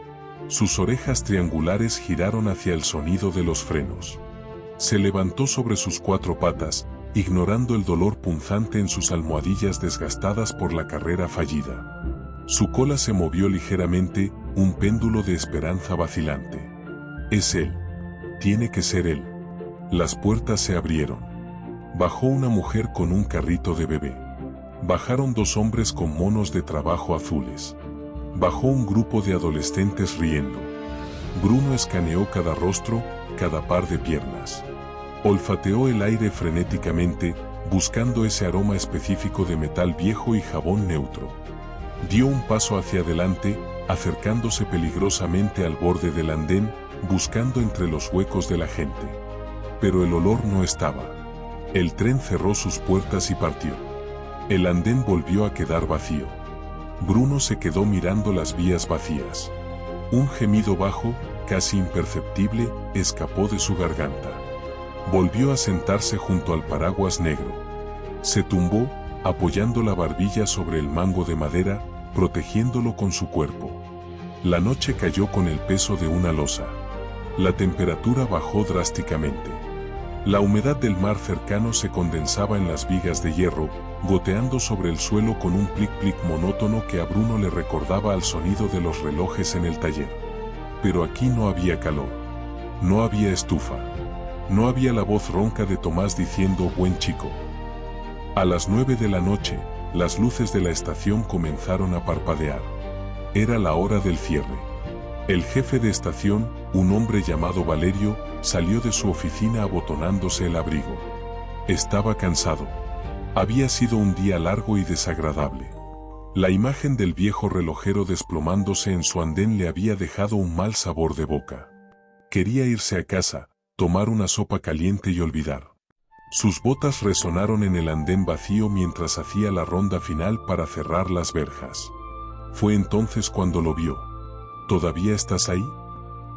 Sus orejas triangulares giraron hacia el sonido de los frenos. Se levantó sobre sus 4 patas, ignorando el dolor punzante en sus almohadillas desgastadas por la carrera fallida. Su cola se movió ligeramente, un péndulo de esperanza vacilante. Es él. Tiene que ser él. Las puertas se abrieron. Bajó una mujer con un carrito de bebé. Bajaron dos hombres con monos de trabajo azules. Bajó un grupo de adolescentes riendo. Bruno escaneó cada rostro, cada par de piernas. Olfateó el aire frenéticamente, buscando ese aroma específico de metal viejo y jabón neutro. Dio un paso hacia adelante, acercándose peligrosamente al borde del andén, buscando entre los huecos de la gente. Pero el olor no estaba. El tren cerró sus puertas y partió. El andén volvió a quedar vacío. Bruno se quedó mirando las vías vacías. Un gemido bajo, casi imperceptible, escapó de su garganta. Volvió a sentarse junto al paraguas negro. Se tumbó, apoyando la barbilla sobre el mango de madera, protegiéndolo con su cuerpo. La noche cayó con el peso de una losa. La temperatura bajó drásticamente. La humedad del mar cercano se condensaba en las vigas de hierro, goteando sobre el suelo con un plic-plic monótono que a Bruno le recordaba al sonido de los relojes en el taller. Pero aquí no había calor. No había estufa. No había la voz ronca de Tomás diciendo «buen chico». A las 9 de la noche, las luces de la estación comenzaron a parpadear. Era la hora del cierre. El jefe de estación, un hombre llamado Valerio, salió de su oficina abotonándose el abrigo. Estaba cansado. Había sido un día largo y desagradable. La imagen del viejo relojero desplomándose en su andén le había dejado un mal sabor de boca. Quería irse a casa, tomar una sopa caliente y olvidar. Sus botas resonaron en el andén vacío mientras hacía la ronda final para cerrar las verjas. Fue entonces cuando lo vio. ¿Todavía estás ahí?,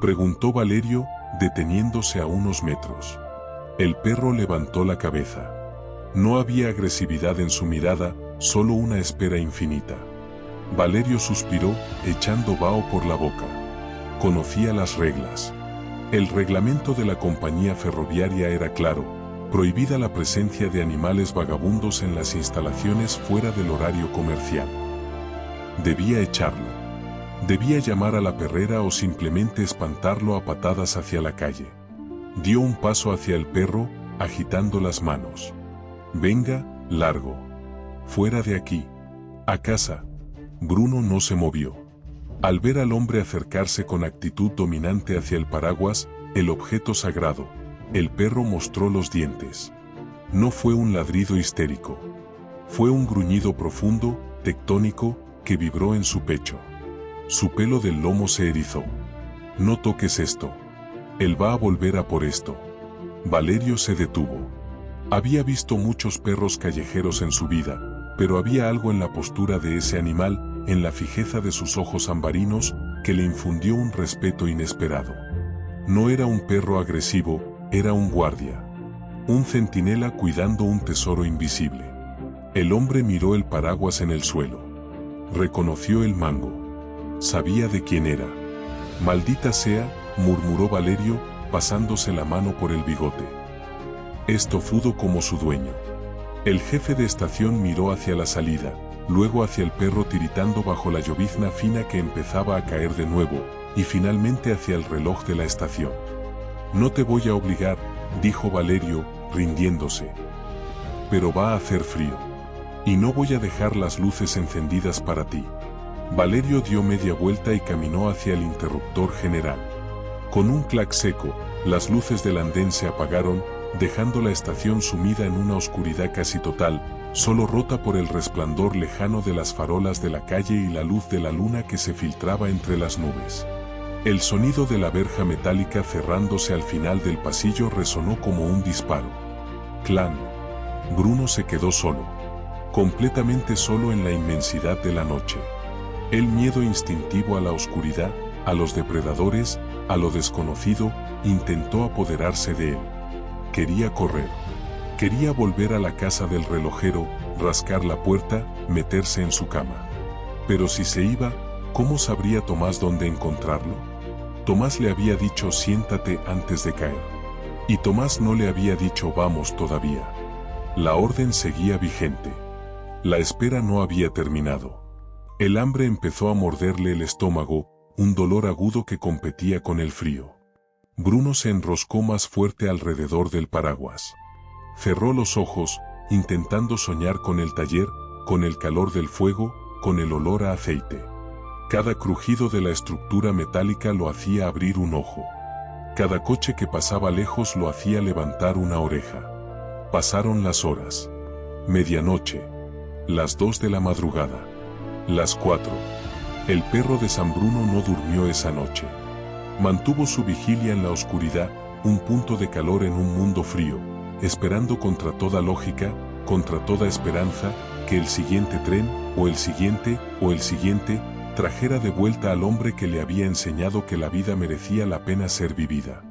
preguntó Valerio, deteniéndose a unos metros. El perro levantó la cabeza. No había agresividad en su mirada, solo una espera infinita. Valerio suspiró, echando vaho por la boca. Conocía las reglas. El reglamento de la compañía ferroviaria era claro: prohibida la presencia de animales vagabundos en las instalaciones fuera del horario comercial. Debía echarlo. Debía llamar a la perrera o simplemente espantarlo a patadas hacia la calle. Dio un paso hacia el perro, agitando las manos. «Venga, largo. Fuera de aquí. A casa». Bruno no se movió. Al ver al hombre acercarse con actitud dominante hacia el paraguas, el objeto sagrado, el perro mostró los dientes. No fue un ladrido histérico. Fue un gruñido profundo, tectónico, que vibró en su pecho. Su pelo del lomo se erizó. «No toques esto. Él va a volver a por esto». Valerio se detuvo. Había visto muchos perros callejeros en su vida, pero había algo en la postura de ese animal, en la fijeza de sus ojos ambarinos, que le infundió un respeto inesperado. No era un perro agresivo, era un guardia. Un centinela cuidando un tesoro invisible. El hombre miró el paraguas en el suelo. Reconoció el mango. Sabía de quién era. «Maldita sea», murmuró Valerio, pasándose la mano por el bigote. Es tozudo como su dueño. El jefe de estación miró hacia la salida, luego hacia el perro tiritando bajo la llovizna fina que empezaba a caer de nuevo, y finalmente hacia el reloj de la estación. «No te voy a obligar», dijo Valerio, rindiéndose. «Pero va a hacer frío. Y no voy a dejar las luces encendidas para ti». Valerio dio media vuelta y caminó hacia el interruptor general. Con un clac seco, las luces del andén se apagaron, dejando la estación sumida en una oscuridad casi total, solo rota por el resplandor lejano de las farolas de la calle y la luz de la luna que se filtraba entre las nubes. El sonido de la verja metálica cerrándose al final del pasillo resonó como un disparo. «Clan». Bruno se quedó solo. Completamente solo en la inmensidad de la noche. El miedo instintivo a la oscuridad, a los depredadores, a lo desconocido, intentó apoderarse de él. Quería correr. Quería volver a la casa del relojero, rascar la puerta, meterse en su cama. Pero si se iba, ¿cómo sabría Tomás dónde encontrarlo? Tomás le había dicho «siéntate» antes de caer. Y Tomás no le había dicho «vamos todavía». La orden seguía vigente. La espera no había terminado. El hambre empezó a morderle el estómago, un dolor agudo que competía con el frío. Bruno se enroscó más fuerte alrededor del paraguas. Cerró los ojos, intentando soñar con el taller, con el calor del fuego, con el olor a aceite. Cada crujido de la estructura metálica lo hacía abrir un ojo. Cada coche que pasaba lejos lo hacía levantar una oreja. Pasaron las horas. Medianoche. Las 2 de la madrugada. Las 4. El perro de San Bruno no durmió esa noche. Mantuvo su vigilia en la oscuridad, un punto de calor en un mundo frío, esperando contra toda lógica, contra toda esperanza, que el siguiente tren, o el siguiente, trajera de vuelta al hombre que le había enseñado que la vida merecía la pena ser vivida.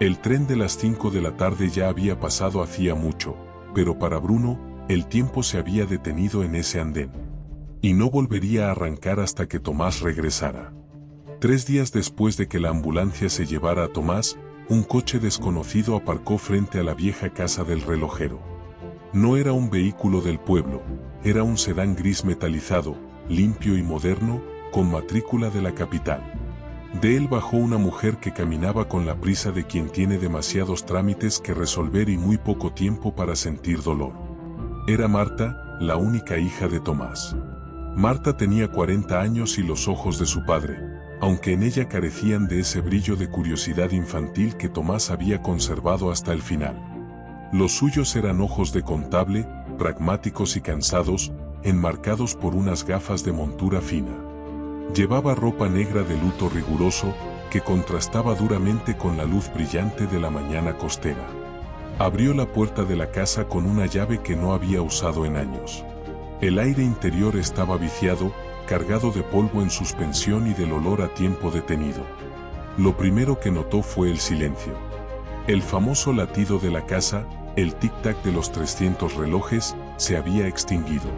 El tren de las 5 de la tarde ya había pasado hacía mucho, pero para Bruno, el tiempo se había detenido en ese andén. Y no volvería a arrancar hasta que Tomás regresara. 3 días después de que la ambulancia se llevara a Tomás, un coche desconocido aparcó frente a la vieja casa del relojero. No era un vehículo del pueblo, era un sedán gris metalizado, limpio y moderno, con matrícula de la capital. De él bajó una mujer que caminaba con la prisa de quien tiene demasiados trámites que resolver y muy poco tiempo para sentir dolor. Era Marta, la única hija de Tomás. Marta tenía 40 años y los ojos de su padre, aunque en ella carecían de ese brillo de curiosidad infantil que Tomás había conservado hasta el final. Los suyos eran ojos de contable, pragmáticos y cansados, enmarcados por unas gafas de montura fina. Llevaba ropa negra de luto riguroso, que contrastaba duramente con la luz brillante de la mañana costera. Abrió la puerta de la casa con una llave que no había usado en años. El aire interior estaba viciado, cargado de polvo en suspensión y del olor a tiempo detenido. Lo primero que notó fue el silencio. El famoso latido de la casa, el tic-tac de los 300 relojes, se había extinguido.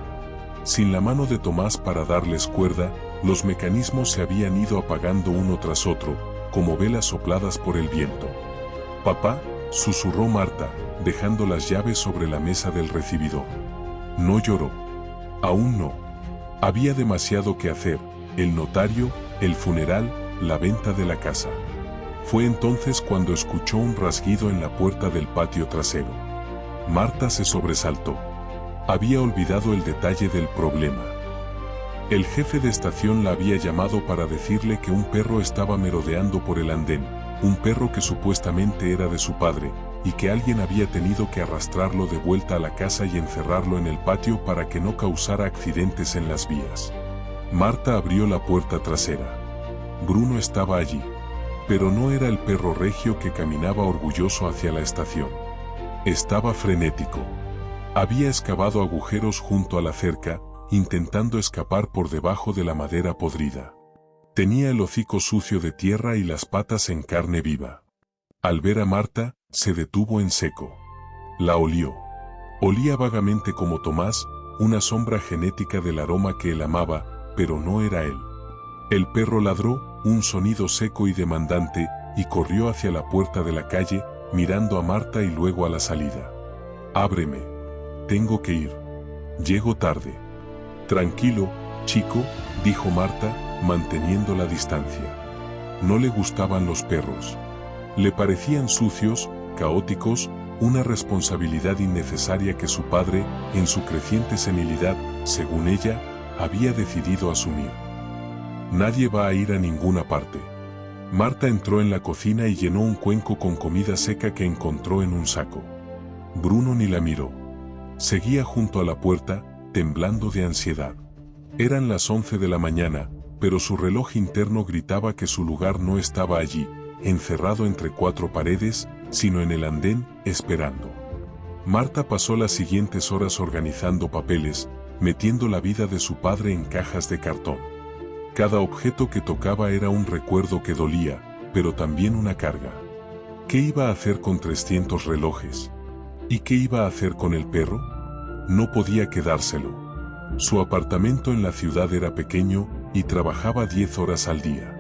Sin la mano de Tomás para darles cuerda, los mecanismos se habían ido apagando uno tras otro, como velas sopladas por el viento. «Papá», susurró Marta, dejando las llaves sobre la mesa del recibidor. No lloró. Aún no. Había demasiado que hacer, el notario, el funeral, la venta de la casa. Fue entonces cuando escuchó un rasguido en la puerta del patio trasero. Marta se sobresaltó. Había olvidado el detalle del problema. El jefe de estación la había llamado para decirle que un perro estaba merodeando por el andén, un perro que supuestamente era de su padre, y que alguien había tenido que arrastrarlo de vuelta a la casa y encerrarlo en el patio para que no causara accidentes en las vías. Marta abrió la puerta trasera. Bruno estaba allí. Pero no era el perro regio que caminaba orgulloso hacia la estación. Estaba frenético. Había excavado agujeros junto a la cerca, intentando escapar por debajo de la madera podrida. Tenía el hocico sucio de tierra y las patas en carne viva. Al ver a Marta, se detuvo en seco. La olió. Olía vagamente como Tomás, una sombra genética del aroma que él amaba, pero no era él. El perro ladró, un sonido seco y demandante, y corrió hacia la puerta de la calle, mirando a Marta y luego a la salida. «Ábreme. Tengo que ir. Llego tarde». «Tranquilo, chico», dijo Marta, manteniendo la distancia. No le gustaban los perros. Le parecían sucios, caóticos, una responsabilidad innecesaria que su padre, en su creciente senilidad, según ella, había decidido asumir. «Nadie va a ir a ninguna parte». Marta entró en la cocina y llenó un cuenco con comida seca que encontró en un saco. Bruno ni la miró. Seguía junto a la puerta, temblando de ansiedad. Eran las 11 de la mañana, pero su reloj interno gritaba que su lugar no estaba allí, encerrado entre 4 paredes, sino en el andén, esperando. Marta pasó las siguientes horas organizando papeles, metiendo la vida de su padre en cajas de cartón. Cada objeto que tocaba era un recuerdo que dolía, pero también una carga. ¿Qué iba a hacer con 300 relojes? ¿Y qué iba a hacer con el perro? No podía quedárselo. Su apartamento en la ciudad era pequeño, y trabajaba 10 horas al día.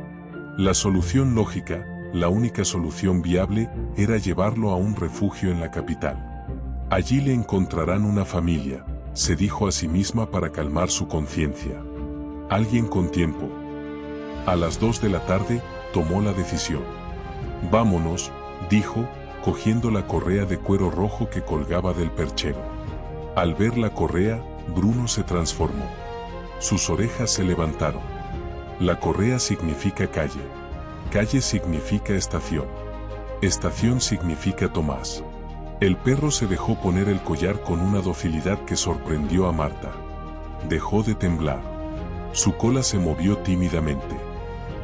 La solución lógica, la única solución viable, era llevarlo a un refugio en la capital. Allí le encontrarán una familia, se dijo a sí misma para calmar su conciencia. Alguien con tiempo. A las 2 de la tarde, tomó la decisión. «Vámonos», dijo, cogiendo la correa de cuero rojo que colgaba del perchero. Al ver la correa, Bruno se transformó. Sus orejas se levantaron. La correa significa calle. Calle significa estación. Estación significa Tomás. El perro se dejó poner el collar con una docilidad que sorprendió a Marta. Dejó de temblar. Su cola se movió tímidamente.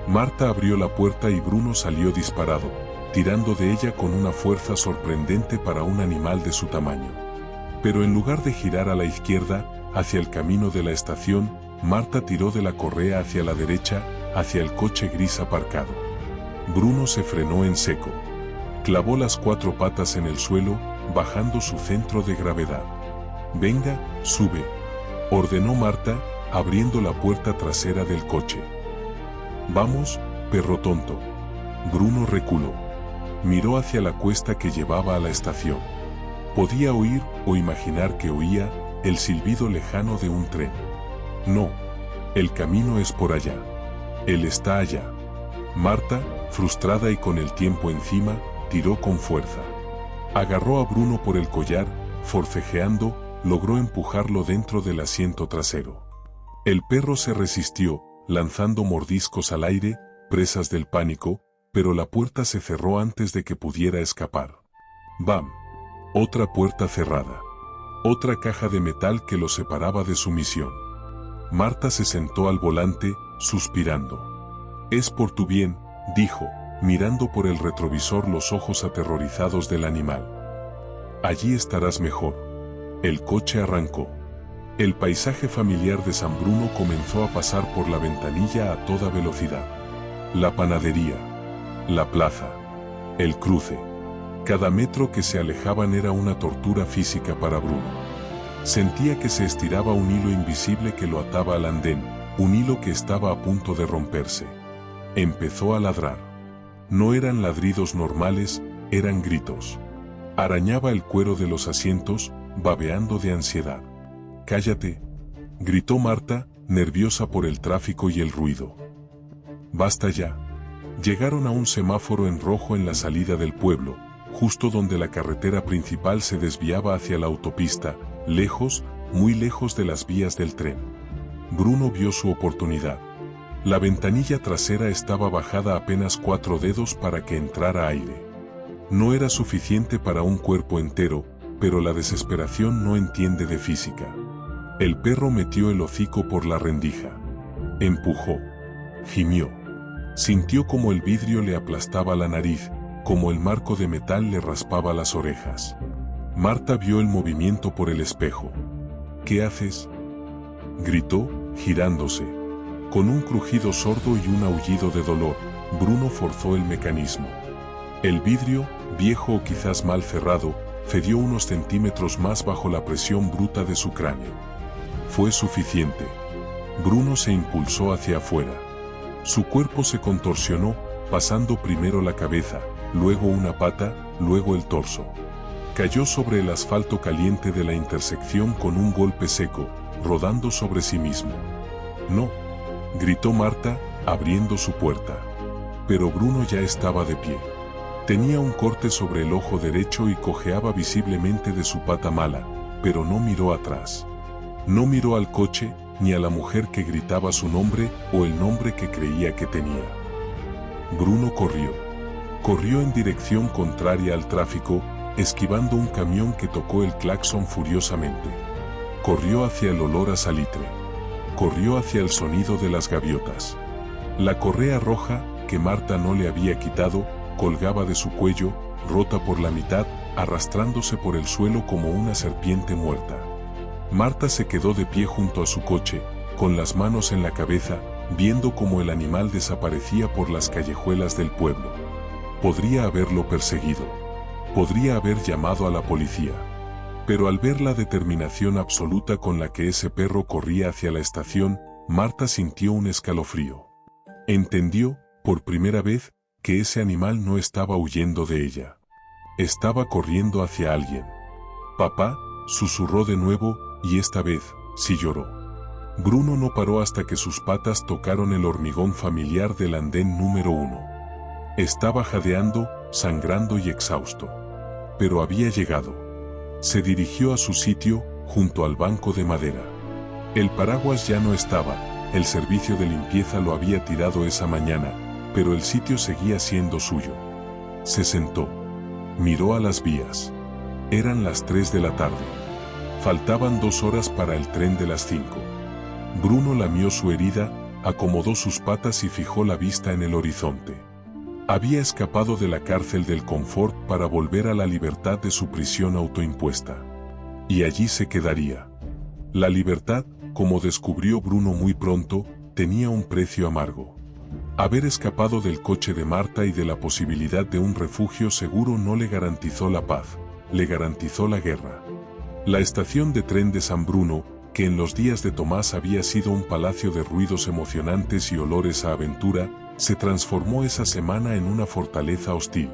Marta abrió la puerta y Bruno salió disparado, tirando de ella con una fuerza sorprendente para un animal de su tamaño. Pero en lugar de girar a la izquierda, hacia el camino de la estación, Marta tiró de la correa hacia la derecha, hacia el coche gris aparcado. Bruno se frenó en seco. Clavó las 4 patas en el suelo, bajando su centro de gravedad. «Venga, sube», ordenó Marta, abriendo la puerta trasera del coche. «Vamos, perro tonto». Bruno reculó. Miró hacia la cuesta que llevaba a la estación. Podía oír, o imaginar que oía, el silbido lejano de un tren. No, el camino es por allá. Él está allá. Marta, frustrada y con el tiempo encima, tiró con fuerza. Agarró a Bruno por el collar, forcejeando, logró empujarlo dentro del asiento trasero. El perro se resistió, lanzando mordiscos al aire, presas del pánico, pero la puerta se cerró antes de que pudiera escapar. ¡Bam! Otra puerta cerrada. Otra caja de metal que lo separaba de su misión. Marta se sentó al volante, suspirando. «Es por tu bien», dijo, mirando por el retrovisor los ojos aterrorizados del animal. «Allí estarás mejor». El coche arrancó. El paisaje familiar de San Bruno comenzó a pasar por la ventanilla a toda velocidad. La panadería, la plaza, el cruce. Cada metro que se alejaban era una tortura física para Bruno. Sentía que se estiraba un hilo invisible que lo ataba al andén, un hilo que estaba a punto de romperse. Empezó a ladrar. No eran ladridos normales, eran gritos. Arañaba el cuero de los asientos, babeando de ansiedad. «Cállate», gritó Marta, nerviosa por el tráfico y el ruido. «Basta ya». Llegaron a un semáforo en rojo en la salida del pueblo, justo donde la carretera principal se desviaba hacia la autopista, lejos, muy lejos de las vías del tren. Bruno vio su oportunidad. La ventanilla trasera estaba bajada apenas 4 dedos para que entrara aire. No era suficiente para un cuerpo entero, pero la desesperación no entiende de física. El perro metió el hocico por la rendija. Empujó. Gimió. Sintió como el vidrio le aplastaba la nariz, como el marco de metal le raspaba las orejas. Marta vio el movimiento por el espejo. «¿Qué haces?», gritó, girándose. Con un crujido sordo y un aullido de dolor, Bruno forzó el mecanismo. El vidrio, viejo o quizás mal cerrado, cedió unos centímetros más bajo la presión bruta de su cráneo. Fue suficiente. Bruno se impulsó hacia afuera. Su cuerpo se contorsionó, pasando primero la cabeza, luego una pata, luego el torso. Cayó sobre el asfalto caliente de la intersección con un golpe seco, rodando sobre sí mismo. «No», gritó Marta, abriendo su puerta. Pero Bruno ya estaba de pie. Tenía un corte sobre el ojo derecho y cojeaba visiblemente de su pata mala, pero no miró atrás. No miró al coche, ni a la mujer que gritaba su nombre o el nombre que creía que tenía. Bruno corrió. Corrió en dirección contraria al tráfico, esquivando un camión que tocó el claxon furiosamente. Corrió hacia el olor a salitre. Corrió hacia el sonido de las gaviotas. La correa roja, que Marta no le había quitado, colgaba de su cuello, rota por la mitad, arrastrándose por el suelo como una serpiente muerta. Marta se quedó de pie junto a su coche, con las manos en la cabeza, viendo cómo el animal desaparecía por las callejuelas del pueblo. Podría haberlo perseguido. Podría haber llamado a la policía. Pero al ver la determinación absoluta con la que ese perro corría hacia la estación, Marta sintió un escalofrío. Entendió, por primera vez, que ese animal no estaba huyendo de ella. Estaba corriendo hacia alguien. «Papá», susurró de nuevo, y esta vez, sí lloró. Bruno no paró hasta que sus patas tocaron el hormigón familiar del andén número 1. Estaba jadeando, sangrando y exhausto. pero había llegado. Se dirigió a su sitio, junto al banco de madera. El paraguas ya no estaba, el servicio de limpieza lo había tirado esa mañana, pero el sitio seguía siendo suyo. Se sentó. Miró a las vías. Eran las 3 de la tarde. Faltaban 2 horas para el tren de las 5. Bruno lamió su herida, acomodó sus patas y fijó la vista en el horizonte. Había escapado de la cárcel del confort para volver a la libertad de su prisión autoimpuesta. Y allí se quedaría. La libertad, como descubrió Bruno muy pronto, tenía un precio amargo. Haber escapado del coche de Marta y de la posibilidad de un refugio seguro no le garantizó la paz, le garantizó la guerra. La estación de tren de San Bruno, que en los días de Tomás había sido un palacio de ruidos emocionantes y olores a aventura, se transformó esa semana en una fortaleza hostil.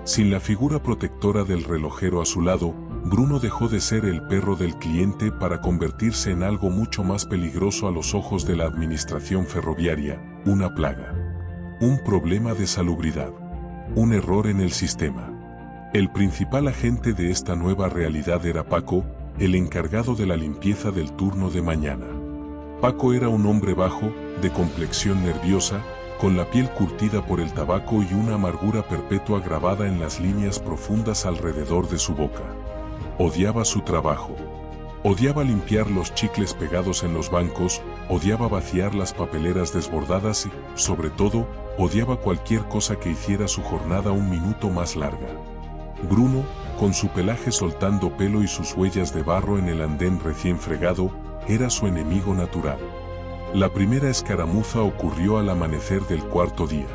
Sin la figura protectora del relojero a su lado, Bruno dejó de ser el perro del cliente para convertirse en algo mucho más peligroso a los ojos de la administración ferroviaria, una plaga. Un problema de salubridad. Un error en el sistema. El principal agente de esta nueva realidad era Paco, el encargado de la limpieza del turno de mañana. Paco era un hombre bajo, de complexión nerviosa, con la piel curtida por el tabaco y una amargura perpetua grabada en las líneas profundas alrededor de su boca. Odiaba su trabajo. Odiaba limpiar los chicles pegados en los bancos, odiaba vaciar las papeleras desbordadas y, sobre todo, odiaba cualquier cosa que hiciera su jornada un minuto más larga. Bruno, con su pelaje soltando pelo y sus huellas de barro en el andén recién fregado, era su enemigo natural. La primera escaramuza ocurrió al amanecer del 4.º día.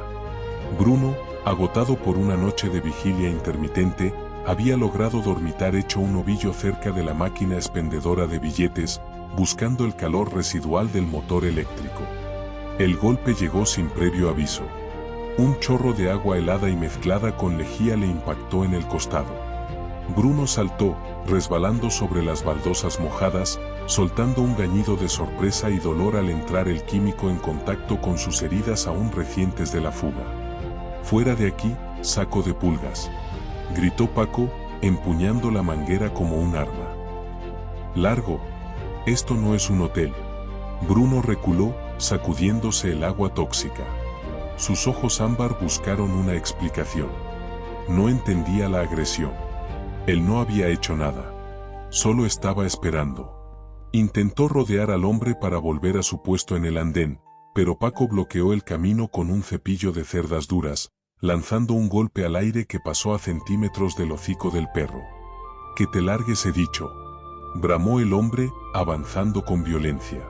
Bruno, agotado por una noche de vigilia intermitente, había logrado dormitar hecho un ovillo cerca de la máquina expendedora de billetes, buscando el calor residual del motor eléctrico. El golpe llegó sin previo aviso. Un chorro de agua helada y mezclada con lejía le impactó en el costado. Bruno saltó, resbalando sobre las baldosas mojadas, soltando un gañido de sorpresa y dolor al entrar el químico en contacto con sus heridas aún recientes de la fuga. «Fuera de aquí, saco de pulgas», gritó Paco, empuñando la manguera como un arma. «Largo. Esto no es un hotel». Bruno reculó, sacudiéndose el agua tóxica. Sus ojos ámbar buscaron una explicación. No entendía la agresión. Él no había hecho nada. Solo estaba esperando. Intentó rodear al hombre para volver a su puesto en el andén, pero Paco bloqueó el camino con un cepillo de cerdas duras, lanzando un golpe al aire que pasó a centímetros del hocico del perro. «Que te largues, he dicho», bramó el hombre, avanzando con violencia.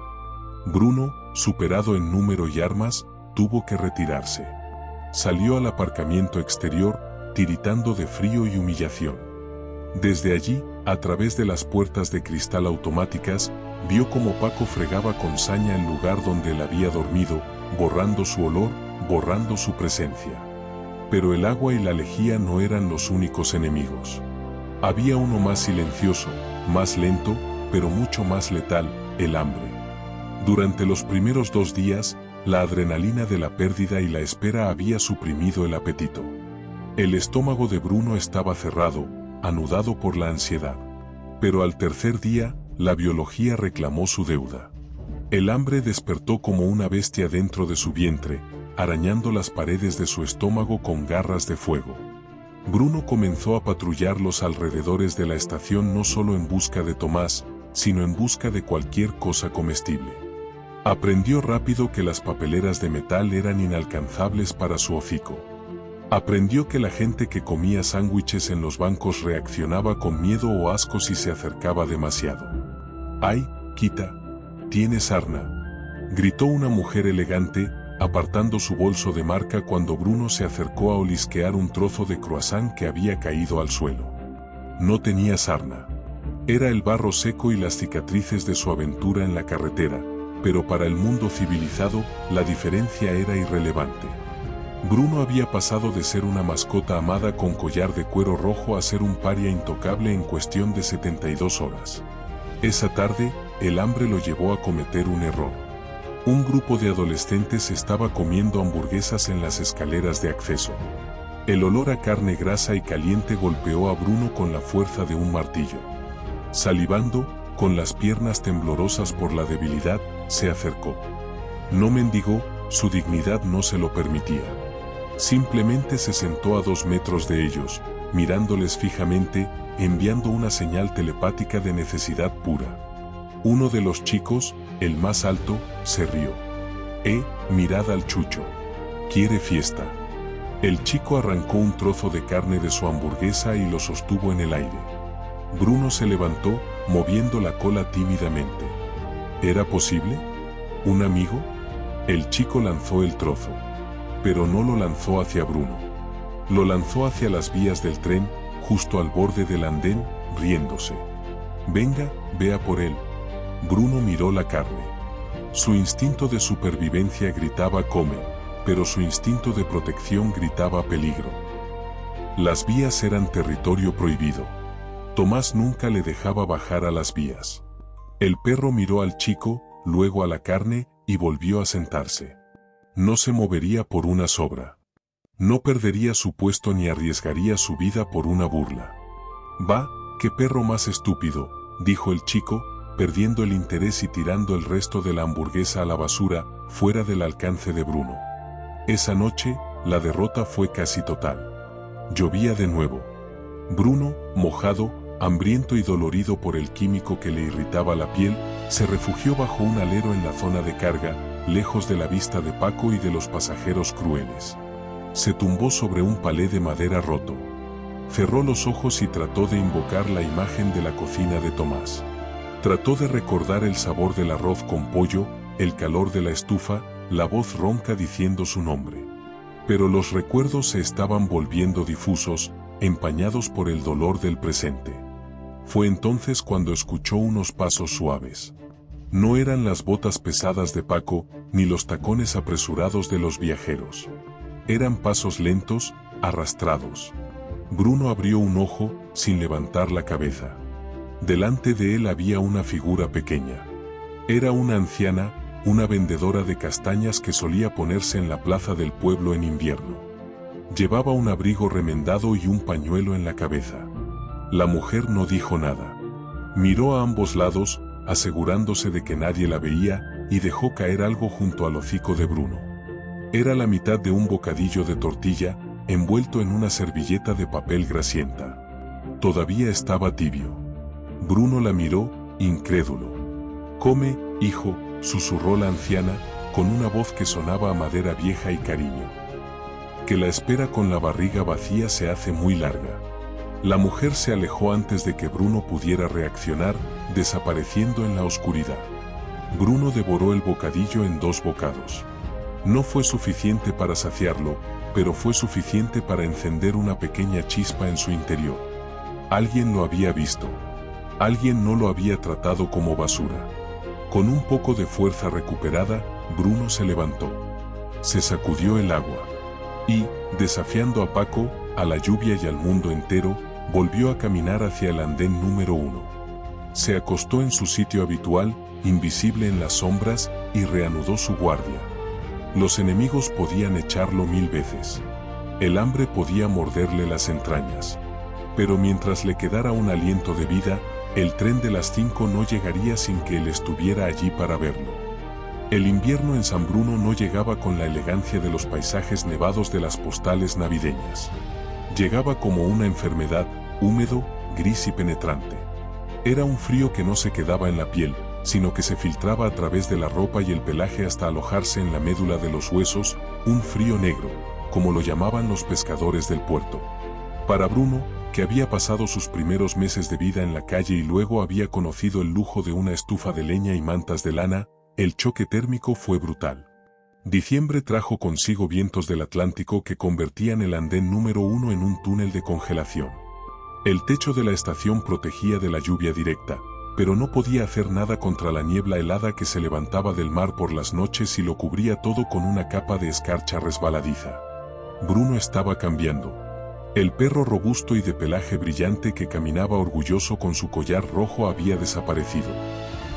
Bruno, superado en número y armas, tuvo que retirarse. Salió al aparcamiento exterior, tiritando de frío y humillación. Desde allí, a través de las puertas de cristal automáticas, vio cómo Paco fregaba con saña el lugar donde él había dormido, borrando su olor, borrando su presencia. Pero el agua y la lejía no eran los únicos enemigos. Había uno más silencioso, más lento, pero mucho más letal, el hambre. Durante los primeros 2 días, la adrenalina de la pérdida y la espera había suprimido el apetito. El estómago de Bruno estaba cerrado, anudado por la ansiedad. Pero al tercer día, la biología reclamó su deuda. El hambre despertó como una bestia dentro de su vientre, arañando las paredes de su estómago con garras de fuego. Bruno comenzó a patrullar los alrededores de la estación no solo en busca de Tomás, sino en busca de cualquier cosa comestible. Aprendió rápido que las papeleras de metal eran inalcanzables para su hocico. Aprendió que la gente que comía sándwiches en los bancos reaccionaba con miedo o asco si se acercaba demasiado. «¡Ay, quita! ¡Tienes sarna!», gritó una mujer elegante, apartando su bolso de marca cuando Bruno se acercó a olisquear un trozo de croissant que había caído al suelo. No tenía sarna. Era el barro seco y las cicatrices de su aventura en la carretera, pero para el mundo civilizado, la diferencia era irrelevante. Bruno había pasado de ser una mascota amada con collar de cuero rojo a ser un paria intocable en cuestión de 72 horas. Esa tarde, el hambre lo llevó a cometer un error. Un grupo de adolescentes estaba comiendo hamburguesas en las escaleras de acceso. El olor a carne grasa y caliente golpeó a Bruno con la fuerza de un martillo. Salivando, con las piernas temblorosas por la debilidad, se acercó. No mendigó, su dignidad no se lo permitía. Simplemente se sentó a 2 metros de ellos, mirándoles fijamente, enviando una señal telepática de necesidad pura. Uno de los chicos, el más alto, se rió. Mirad al chucho. Quiere fiesta. El chico arrancó un trozo de carne de su hamburguesa y lo sostuvo en el aire. Bruno se levantó, moviendo la cola tímidamente. ¿Era posible? ¿Un amigo? El chico lanzó el trozo. Pero no lo lanzó hacia Bruno. Lo lanzó hacia las vías del tren, justo al borde del andén, riéndose. Venga, vea por él. Bruno miró la carne. Su instinto de supervivencia gritaba come, pero su instinto de protección gritaba peligro. Las vías eran territorio prohibido. Tomás nunca le dejaba bajar a las vías. El perro miró al chico, luego a la carne, y volvió a sentarse. No se movería por una sobra. No perdería su puesto ni arriesgaría su vida por una burla. «Va, qué perro más estúpido», dijo el chico, perdiendo el interés y tirando el resto de la hamburguesa a la basura, fuera del alcance de Bruno. Esa noche, la derrota fue casi total. Llovía de nuevo. Bruno, mojado, hambriento y dolorido por el químico que le irritaba la piel, se refugió bajo un alero en la zona de carga, lejos de la vista de Paco y de los pasajeros crueles. Se tumbó sobre un palé de madera roto. Cerró los ojos y trató de invocar la imagen de la cocina de Tomás. Trató de recordar el sabor del arroz con pollo, el calor de la estufa, la voz ronca diciendo su nombre. Pero los recuerdos se estaban volviendo difusos, empañados por el dolor del presente. Fue entonces cuando escuchó unos pasos suaves. No eran las botas pesadas de Paco, ni los tacones apresurados de los viajeros. Eran pasos lentos, arrastrados. Bruno abrió un ojo, sin levantar la cabeza. Delante de él había una figura pequeña. Era una anciana, una vendedora de castañas que solía ponerse en la plaza del pueblo en invierno. Llevaba un abrigo remendado y un pañuelo en la cabeza. La mujer no dijo nada. Miró a ambos lados, asegurándose de que nadie la veía, y dejó caer algo junto al hocico de Bruno. Era la mitad de un bocadillo de tortilla, envuelto en una servilleta de papel grasienta. Todavía estaba tibio. Bruno la miró, incrédulo. «Come, hijo», susurró la anciana, con una voz que sonaba a madera vieja y cariño. «Que la espera con la barriga vacía se hace muy larga». La mujer se alejó antes de que Bruno pudiera reaccionar, desapareciendo en la oscuridad. Bruno devoró el bocadillo en 2 bocados. No fue suficiente para saciarlo, pero fue suficiente para encender una pequeña chispa en su interior. Alguien lo había visto. Alguien no lo había tratado como basura. Con un poco de fuerza recuperada, Bruno se levantó. Se sacudió el agua. Y, desafiando a Paco, a la lluvia y al mundo entero, volvió a caminar hacia el andén número 1. Se acostó en su sitio habitual, invisible en las sombras, y reanudó su guardia. Los enemigos podían echarlo 1000 veces. El hambre podía morderle las entrañas. Pero mientras le quedara un aliento de vida, el tren de las 5 no llegaría sin que él estuviera allí para verlo. El invierno en San Bruno no llegaba con la elegancia de los paisajes nevados de las postales navideñas. Llegaba como una enfermedad, húmedo, gris y penetrante. Era un frío que no se quedaba en la piel, sino que se filtraba a través de la ropa y el pelaje hasta alojarse en la médula de los huesos, un frío negro, como lo llamaban los pescadores del puerto. Para Bruno, que había pasado sus primeros meses de vida en la calle y luego había conocido el lujo de una estufa de leña y mantas de lana, el choque térmico fue brutal. Diciembre trajo consigo vientos del Atlántico que convertían el andén número 1 en un túnel de congelación. El techo de la estación protegía de la lluvia directa, pero no podía hacer nada contra la niebla helada que se levantaba del mar por las noches y lo cubría todo con una capa de escarcha resbaladiza. Bruno estaba cambiando. El perro robusto y de pelaje brillante que caminaba orgulloso con su collar rojo había desaparecido.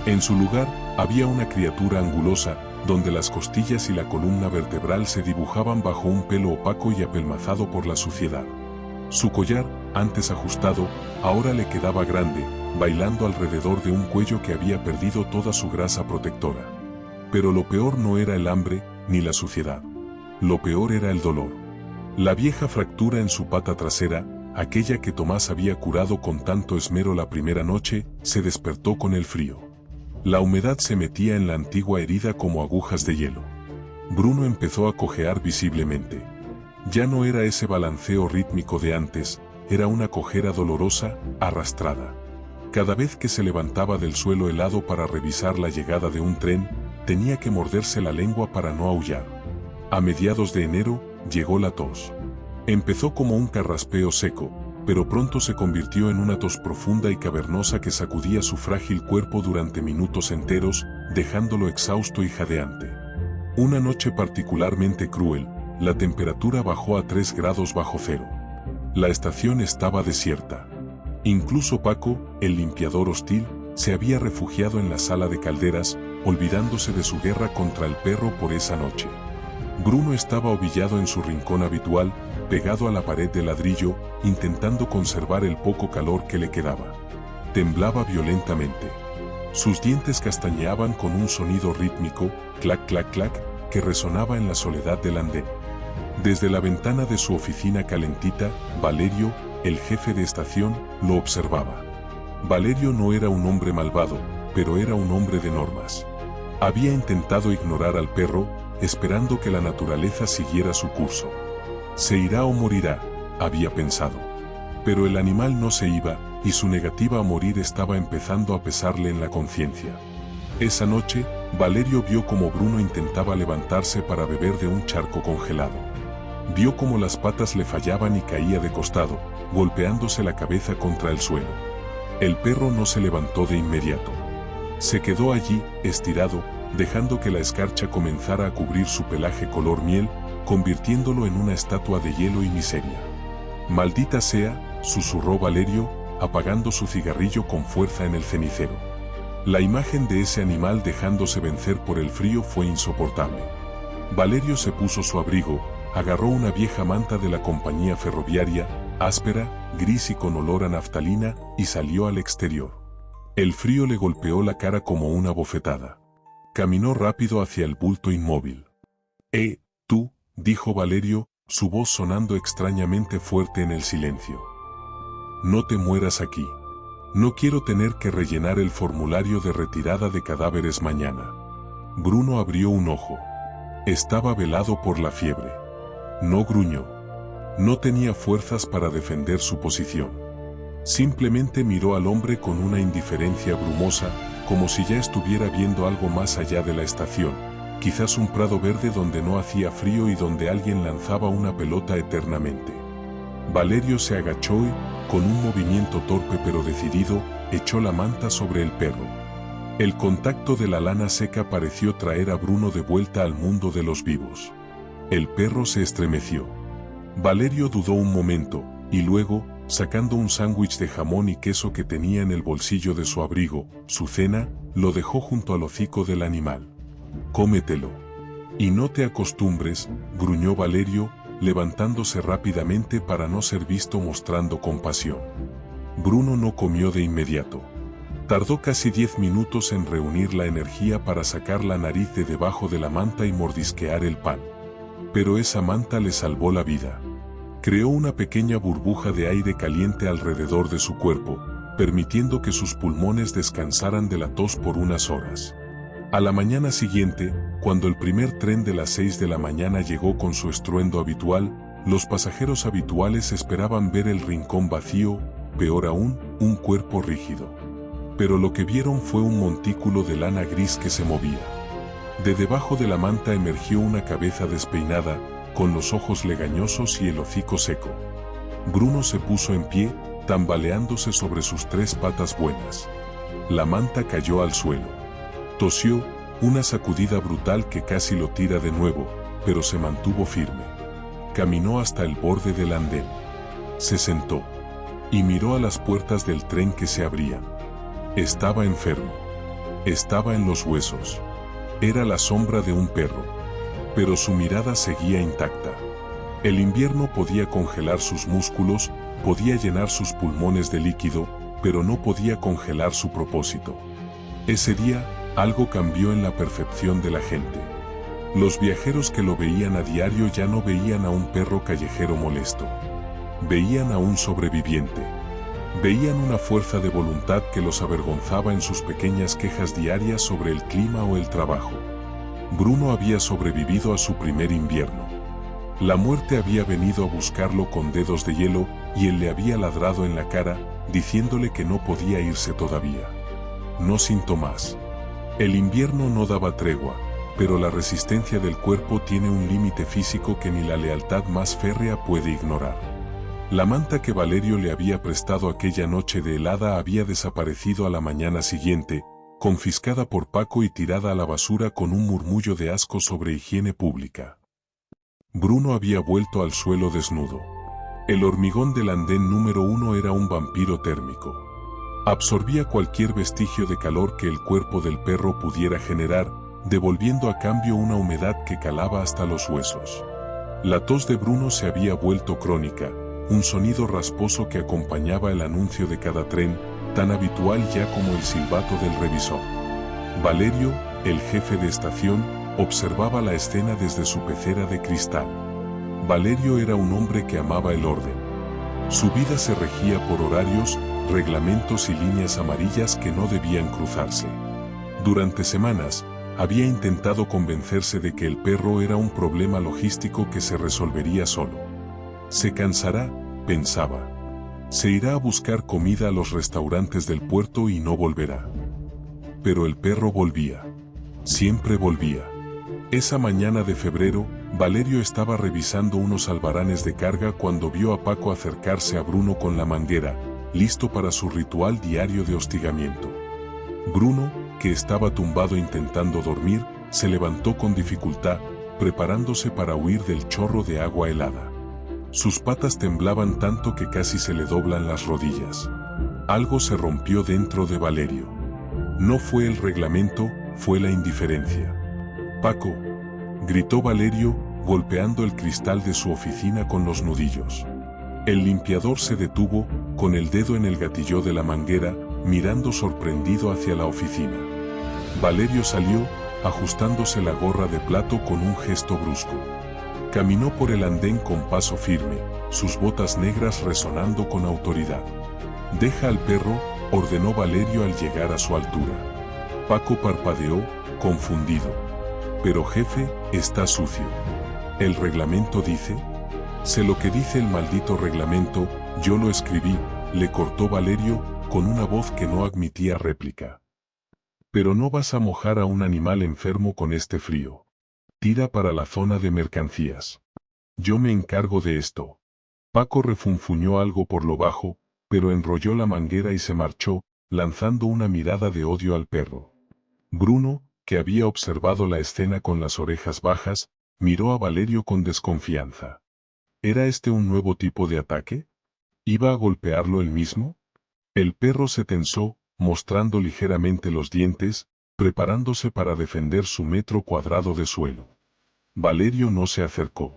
En su lugar, había una criatura angulosa, donde las costillas y la columna vertebral se dibujaban bajo un pelo opaco y apelmazado por la suciedad. Su collar, antes ajustado, ahora le quedaba grande, bailando alrededor de un cuello que había perdido toda su grasa protectora. Pero lo peor no era el hambre, ni la suciedad. Lo peor era el dolor. La vieja fractura en su pata trasera, aquella que Tomás había curado con tanto esmero la primera noche, se despertó con el frío. La humedad se metía en la antigua herida como agujas de hielo. Bruno empezó a cojear visiblemente. Ya no era ese balanceo rítmico de antes, era una cojera dolorosa, arrastrada. Cada vez que se levantaba del suelo helado para revisar la llegada de un tren, tenía que morderse la lengua para no aullar. A mediados de enero, llegó la tos. Empezó como un carraspeo seco, pero pronto se convirtió en una tos profunda y cavernosa que sacudía su frágil cuerpo durante minutos enteros, dejándolo exhausto y jadeante. Una noche particularmente cruel, la temperatura bajó a 3 grados bajo cero. La estación estaba desierta. Incluso Paco, el limpiador hostil, se había refugiado en la sala de calderas, olvidándose de su guerra contra el perro por esa noche. Bruno estaba ovillado en su rincón habitual, pegado a la pared de ladrillo, intentando conservar el poco calor que le quedaba. Temblaba violentamente. Sus dientes castañeaban con un sonido rítmico, clac clac clac, que resonaba en la soledad del andén. Desde la ventana de su oficina calentita, Valerio, el jefe de estación, lo observaba. Valerio no era un hombre malvado, pero era un hombre de normas. Había intentado ignorar al perro, esperando que la naturaleza siguiera su curso. Se irá o morirá, había pensado. Pero el animal no se iba, y su negativa a morir estaba empezando a pesarle en la conciencia. Esa noche, Valerio vio cómo Bruno intentaba levantarse para beber de un charco congelado. Vio cómo las patas le fallaban y caía de costado, golpeándose la cabeza contra el suelo. El perro no se levantó de inmediato. Se quedó allí, estirado, dejando que la escarcha comenzara a cubrir su pelaje color miel, convirtiéndolo en una estatua de hielo y miseria. «Maldita sea», susurró Valerio, apagando su cigarrillo con fuerza en el cenicero. La imagen de ese animal dejándose vencer por el frío fue insoportable. Valerio se puso su abrigo, agarró una vieja manta de la compañía ferroviaria, áspera, gris y con olor a naftalina, y salió al exterior. El frío le golpeó la cara como una bofetada. Caminó rápido hacia el bulto inmóvil. Tú», dijo Valerio, su voz sonando extrañamente fuerte en el silencio. «No te mueras aquí. No quiero tener que rellenar el formulario de retirada de cadáveres mañana». Bruno abrió un ojo. Estaba velado por la fiebre. No gruñó. No tenía fuerzas para defender su posición. Simplemente miró al hombre con una indiferencia brumosa, como si ya estuviera viendo algo más allá de la estación, quizás un prado verde donde no hacía frío y donde alguien lanzaba una pelota eternamente. Valerio se agachó y, con un movimiento torpe pero decidido, echó la manta sobre el perro. El contacto de la lana seca pareció traer a Bruno de vuelta al mundo de los vivos. El perro se estremeció. Valerio dudó un momento, y luego, sacando un sándwich de jamón y queso que tenía en el bolsillo de su abrigo, su cena, lo dejó junto al hocico del animal. «Cómetelo. Y no te acostumbres», gruñó Valerio, levantándose rápidamente para no ser visto mostrando compasión. Bruno no comió de inmediato. Tardó casi 10 minutos en reunir la energía para sacar la nariz de debajo de la manta y mordisquear el pan. Pero esa manta le salvó la vida. Creó una pequeña burbuja de aire caliente alrededor de su cuerpo, permitiendo que sus pulmones descansaran de la tos por unas horas. A la mañana siguiente, cuando el primer tren de las 6 de la mañana llegó con su estruendo habitual, los pasajeros habituales esperaban ver el rincón vacío, peor aún, un cuerpo rígido. Pero lo que vieron fue un montículo de lana gris que se movía. De debajo de la manta emergió una cabeza despeinada, con los ojos legañosos y el hocico seco. Bruno se puso en pie, tambaleándose sobre sus 3 patas buenas. La manta cayó al suelo. Tosió, una sacudida brutal que casi lo tira de nuevo, pero se mantuvo firme. Caminó hasta el borde del andén. Se sentó. Y miró a las puertas del tren que se abrían. Estaba enfermo. Estaba en los huesos. Era la sombra de un perro. Pero su mirada seguía intacta. El invierno podía congelar sus músculos, podía llenar sus pulmones de líquido, pero no podía congelar su propósito. Ese día, algo cambió en la percepción de la gente. Los viajeros que lo veían a diario ya no veían a un perro callejero molesto. Veían a un sobreviviente. Veían una fuerza de voluntad que los avergonzaba en sus pequeñas quejas diarias sobre el clima o el trabajo. Bruno había sobrevivido a su primer invierno. La muerte había venido a buscarlo con dedos de hielo y él le había ladrado en la cara, diciéndole que no podía irse todavía. No sintió más. El invierno no daba tregua, pero la resistencia del cuerpo tiene un límite físico que ni la lealtad más férrea puede ignorar. La manta que Valerio le había prestado aquella noche de helada había desaparecido a la mañana siguiente, confiscada por Paco y tirada a la basura con un murmullo de asco sobre higiene pública. Bruno había vuelto al suelo desnudo. El hormigón del andén número 1 era un vampiro térmico. Absorbía cualquier vestigio de calor que el cuerpo del perro pudiera generar, devolviendo a cambio una humedad que calaba hasta los huesos. La tos de Bruno se había vuelto crónica, un sonido rasposo que acompañaba el anuncio de cada tren, tan habitual ya como el silbato del revisor. Valerio, el jefe de estación, observaba la escena desde su pecera de cristal. Valerio era un hombre que amaba el orden. Su vida se regía por horarios, reglamentos y líneas amarillas que no debían cruzarse. Durante semanas, había intentado convencerse de que el perro era un problema logístico que se resolvería solo. Se cansará, pensaba. Se irá a buscar comida a los restaurantes del puerto y no volverá. Pero el perro volvía. Siempre volvía. Esa mañana de febrero, Valerio estaba revisando unos albaranes de carga cuando vio a Paco acercarse a Bruno con la manguera, listo para su ritual diario de hostigamiento. Bruno, que estaba tumbado intentando dormir, se levantó con dificultad, preparándose para huir del chorro de agua helada. Sus patas temblaban tanto que casi se le doblan las rodillas. Algo se rompió dentro de Valerio. No fue el reglamento, fue la indiferencia. «Paco», gritó Valerio, golpeando el cristal de su oficina con los nudillos. El limpiador se detuvo, con el dedo en el gatillo de la manguera, mirando sorprendido hacia la oficina. Valerio salió, ajustándose la gorra de plato con un gesto brusco. Caminó por el andén con paso firme, sus botas negras resonando con autoridad. «Deja al perro», ordenó Valerio al llegar a su altura. Paco parpadeó, confundido. «Pero jefe, está sucio». «¿El reglamento dice?» «Sé lo que dice el maldito reglamento, yo lo escribí», le cortó Valerio, con una voz que no admitía réplica. «Pero no vas a mojar a un animal enfermo con este frío. Tira para la zona de mercancías. Yo me encargo de esto». Paco refunfuñó algo por lo bajo, pero enrolló la manguera y se marchó, lanzando una mirada de odio al perro. Bruno, que había observado la escena con las orejas bajas, miró a Valerio con desconfianza. ¿Era este un nuevo tipo de ataque? ¿Iba a golpearlo él mismo? El perro se tensó, mostrando ligeramente los dientes, preparándose para defender su metro cuadrado de suelo. Valerio no se acercó.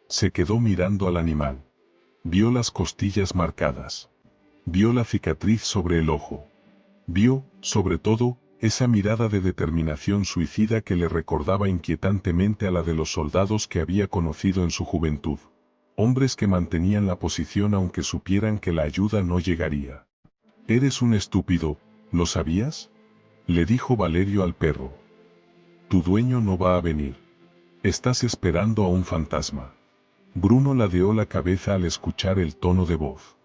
Se quedó mirando al animal. Vio las costillas marcadas. Vio la cicatriz sobre el ojo. Vio, sobre todo, esa mirada de determinación suicida que le recordaba inquietantemente a la de los soldados que había conocido en su juventud. Hombres que mantenían la posición aunque supieran que la ayuda no llegaría. «Eres un estúpido, ¿lo sabías?», le dijo Valerio al perro. «Tu dueño no va a venir. Estás esperando a un fantasma». Bruno ladeó la cabeza al escuchar el tono de voz.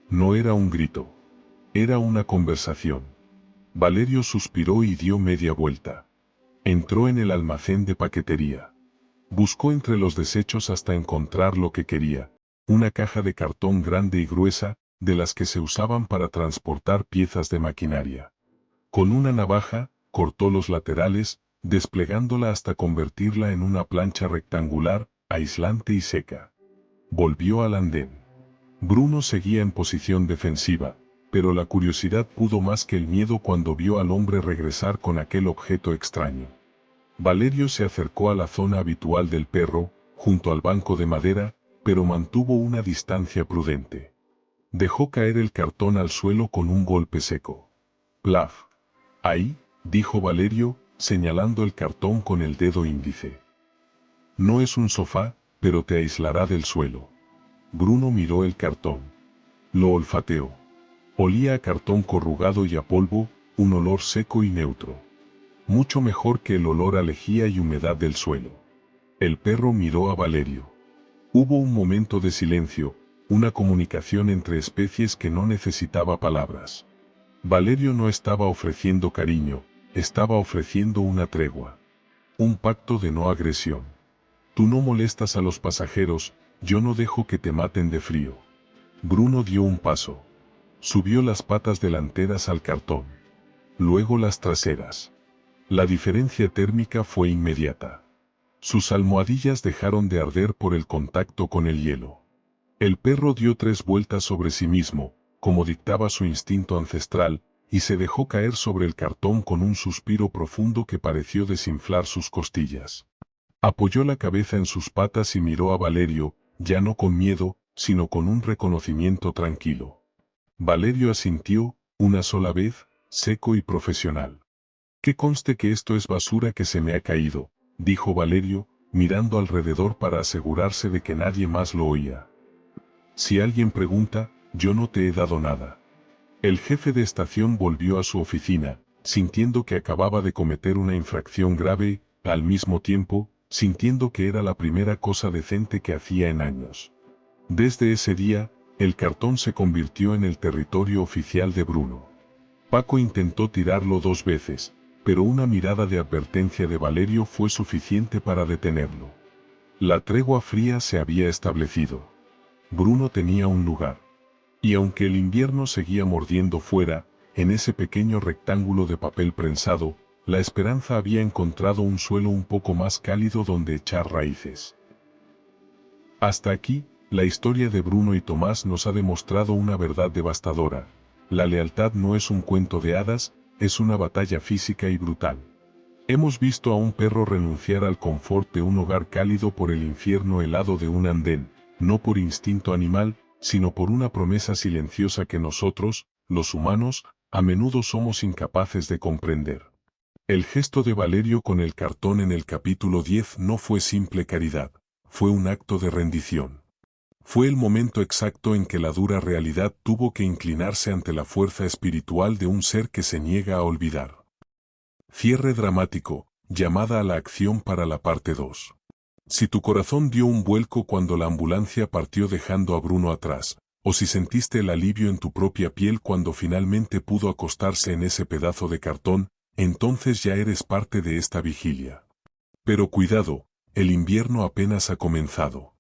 No era un grito. Era una conversación. Valerio suspiró y dio media vuelta. Entró en el almacén de paquetería. Buscó entre los desechos hasta encontrar lo que quería, una caja de cartón grande y gruesa, de las que se usaban para transportar piezas de maquinaria. Con una navaja, cortó los laterales, desplegándola hasta convertirla en una plancha rectangular, aislante y seca. Volvió al andén. Bruno seguía en posición defensiva, pero la curiosidad pudo más que el miedo cuando vio al hombre regresar con aquel objeto extraño. Valerio se acercó a la zona habitual del perro, junto al banco de madera, pero mantuvo una distancia prudente. Dejó caer el cartón al suelo con un golpe seco. ¡Plaf! Ahí, dijo Valerio, señalando el cartón con el dedo índice. No es un sofá, pero te aislará del suelo. Bruno miró el cartón. Lo olfateó. Olía a cartón corrugado y a polvo, un olor seco y neutro. Mucho mejor que el olor a lejía y humedad del suelo. El perro miró a Valerio. Hubo un momento de silencio, una comunicación entre especies que no necesitaba palabras. Valerio no estaba ofreciendo cariño, estaba ofreciendo una tregua. Un pacto de no agresión. Tú no molestas a los pasajeros, yo no dejo que te maten de frío. Bruno dio un paso. Subió las patas delanteras al cartón. Luego las traseras. La diferencia térmica fue inmediata. Sus almohadillas dejaron de arder por el contacto con el hielo. El perro dio 3 vueltas sobre sí mismo, como dictaba su instinto ancestral, y se dejó caer sobre el cartón con un suspiro profundo que pareció desinflar sus costillas. Apoyó la cabeza en sus patas y miró a Valerio, ya no con miedo, sino con un reconocimiento tranquilo. Valerio asintió, una sola vez, seco y profesional. Que conste que esto es basura que se me ha caído, dijo Valerio, mirando alrededor para asegurarse de que nadie más lo oía. Si alguien pregunta, yo no te he dado nada. El jefe de estación volvió a su oficina, sintiendo que acababa de cometer una infracción grave, al mismo tiempo, sintiendo que era la primera cosa decente que hacía en años. Desde ese día, el cartón se convirtió en el territorio oficial de Bruno. Paco intentó tirarlo 2 veces, pero una mirada de advertencia de Valerio fue suficiente para detenerlo. La tregua fría se había establecido. Bruno tenía un lugar. Y aunque el invierno seguía mordiendo fuera, en ese pequeño rectángulo de papel prensado, la esperanza había encontrado un suelo un poco más cálido donde echar raíces. Hasta aquí, la historia de Bruno y Tomás nos ha demostrado una verdad devastadora. La lealtad no es un cuento de hadas, es una batalla física y brutal. Hemos visto a un perro renunciar al confort de un hogar cálido por el infierno helado de un andén, no por instinto animal, sino por una promesa silenciosa que nosotros, los humanos, a menudo somos incapaces de comprender. El gesto de Valerio con el cartón en el capítulo 10 no fue simple caridad, fue un acto de rendición. Fue el momento exacto en que la dura realidad tuvo que inclinarse ante la fuerza espiritual de un ser que se niega a olvidar. Cierre dramático, llamada a la acción para la parte 2. Si tu corazón dio un vuelco cuando la ambulancia partió dejando a Bruno atrás, o si sentiste el alivio en tu propia piel cuando finalmente pudo acostarse en ese pedazo de cartón, entonces ya eres parte de esta vigilia. Pero cuidado, el invierno apenas ha comenzado.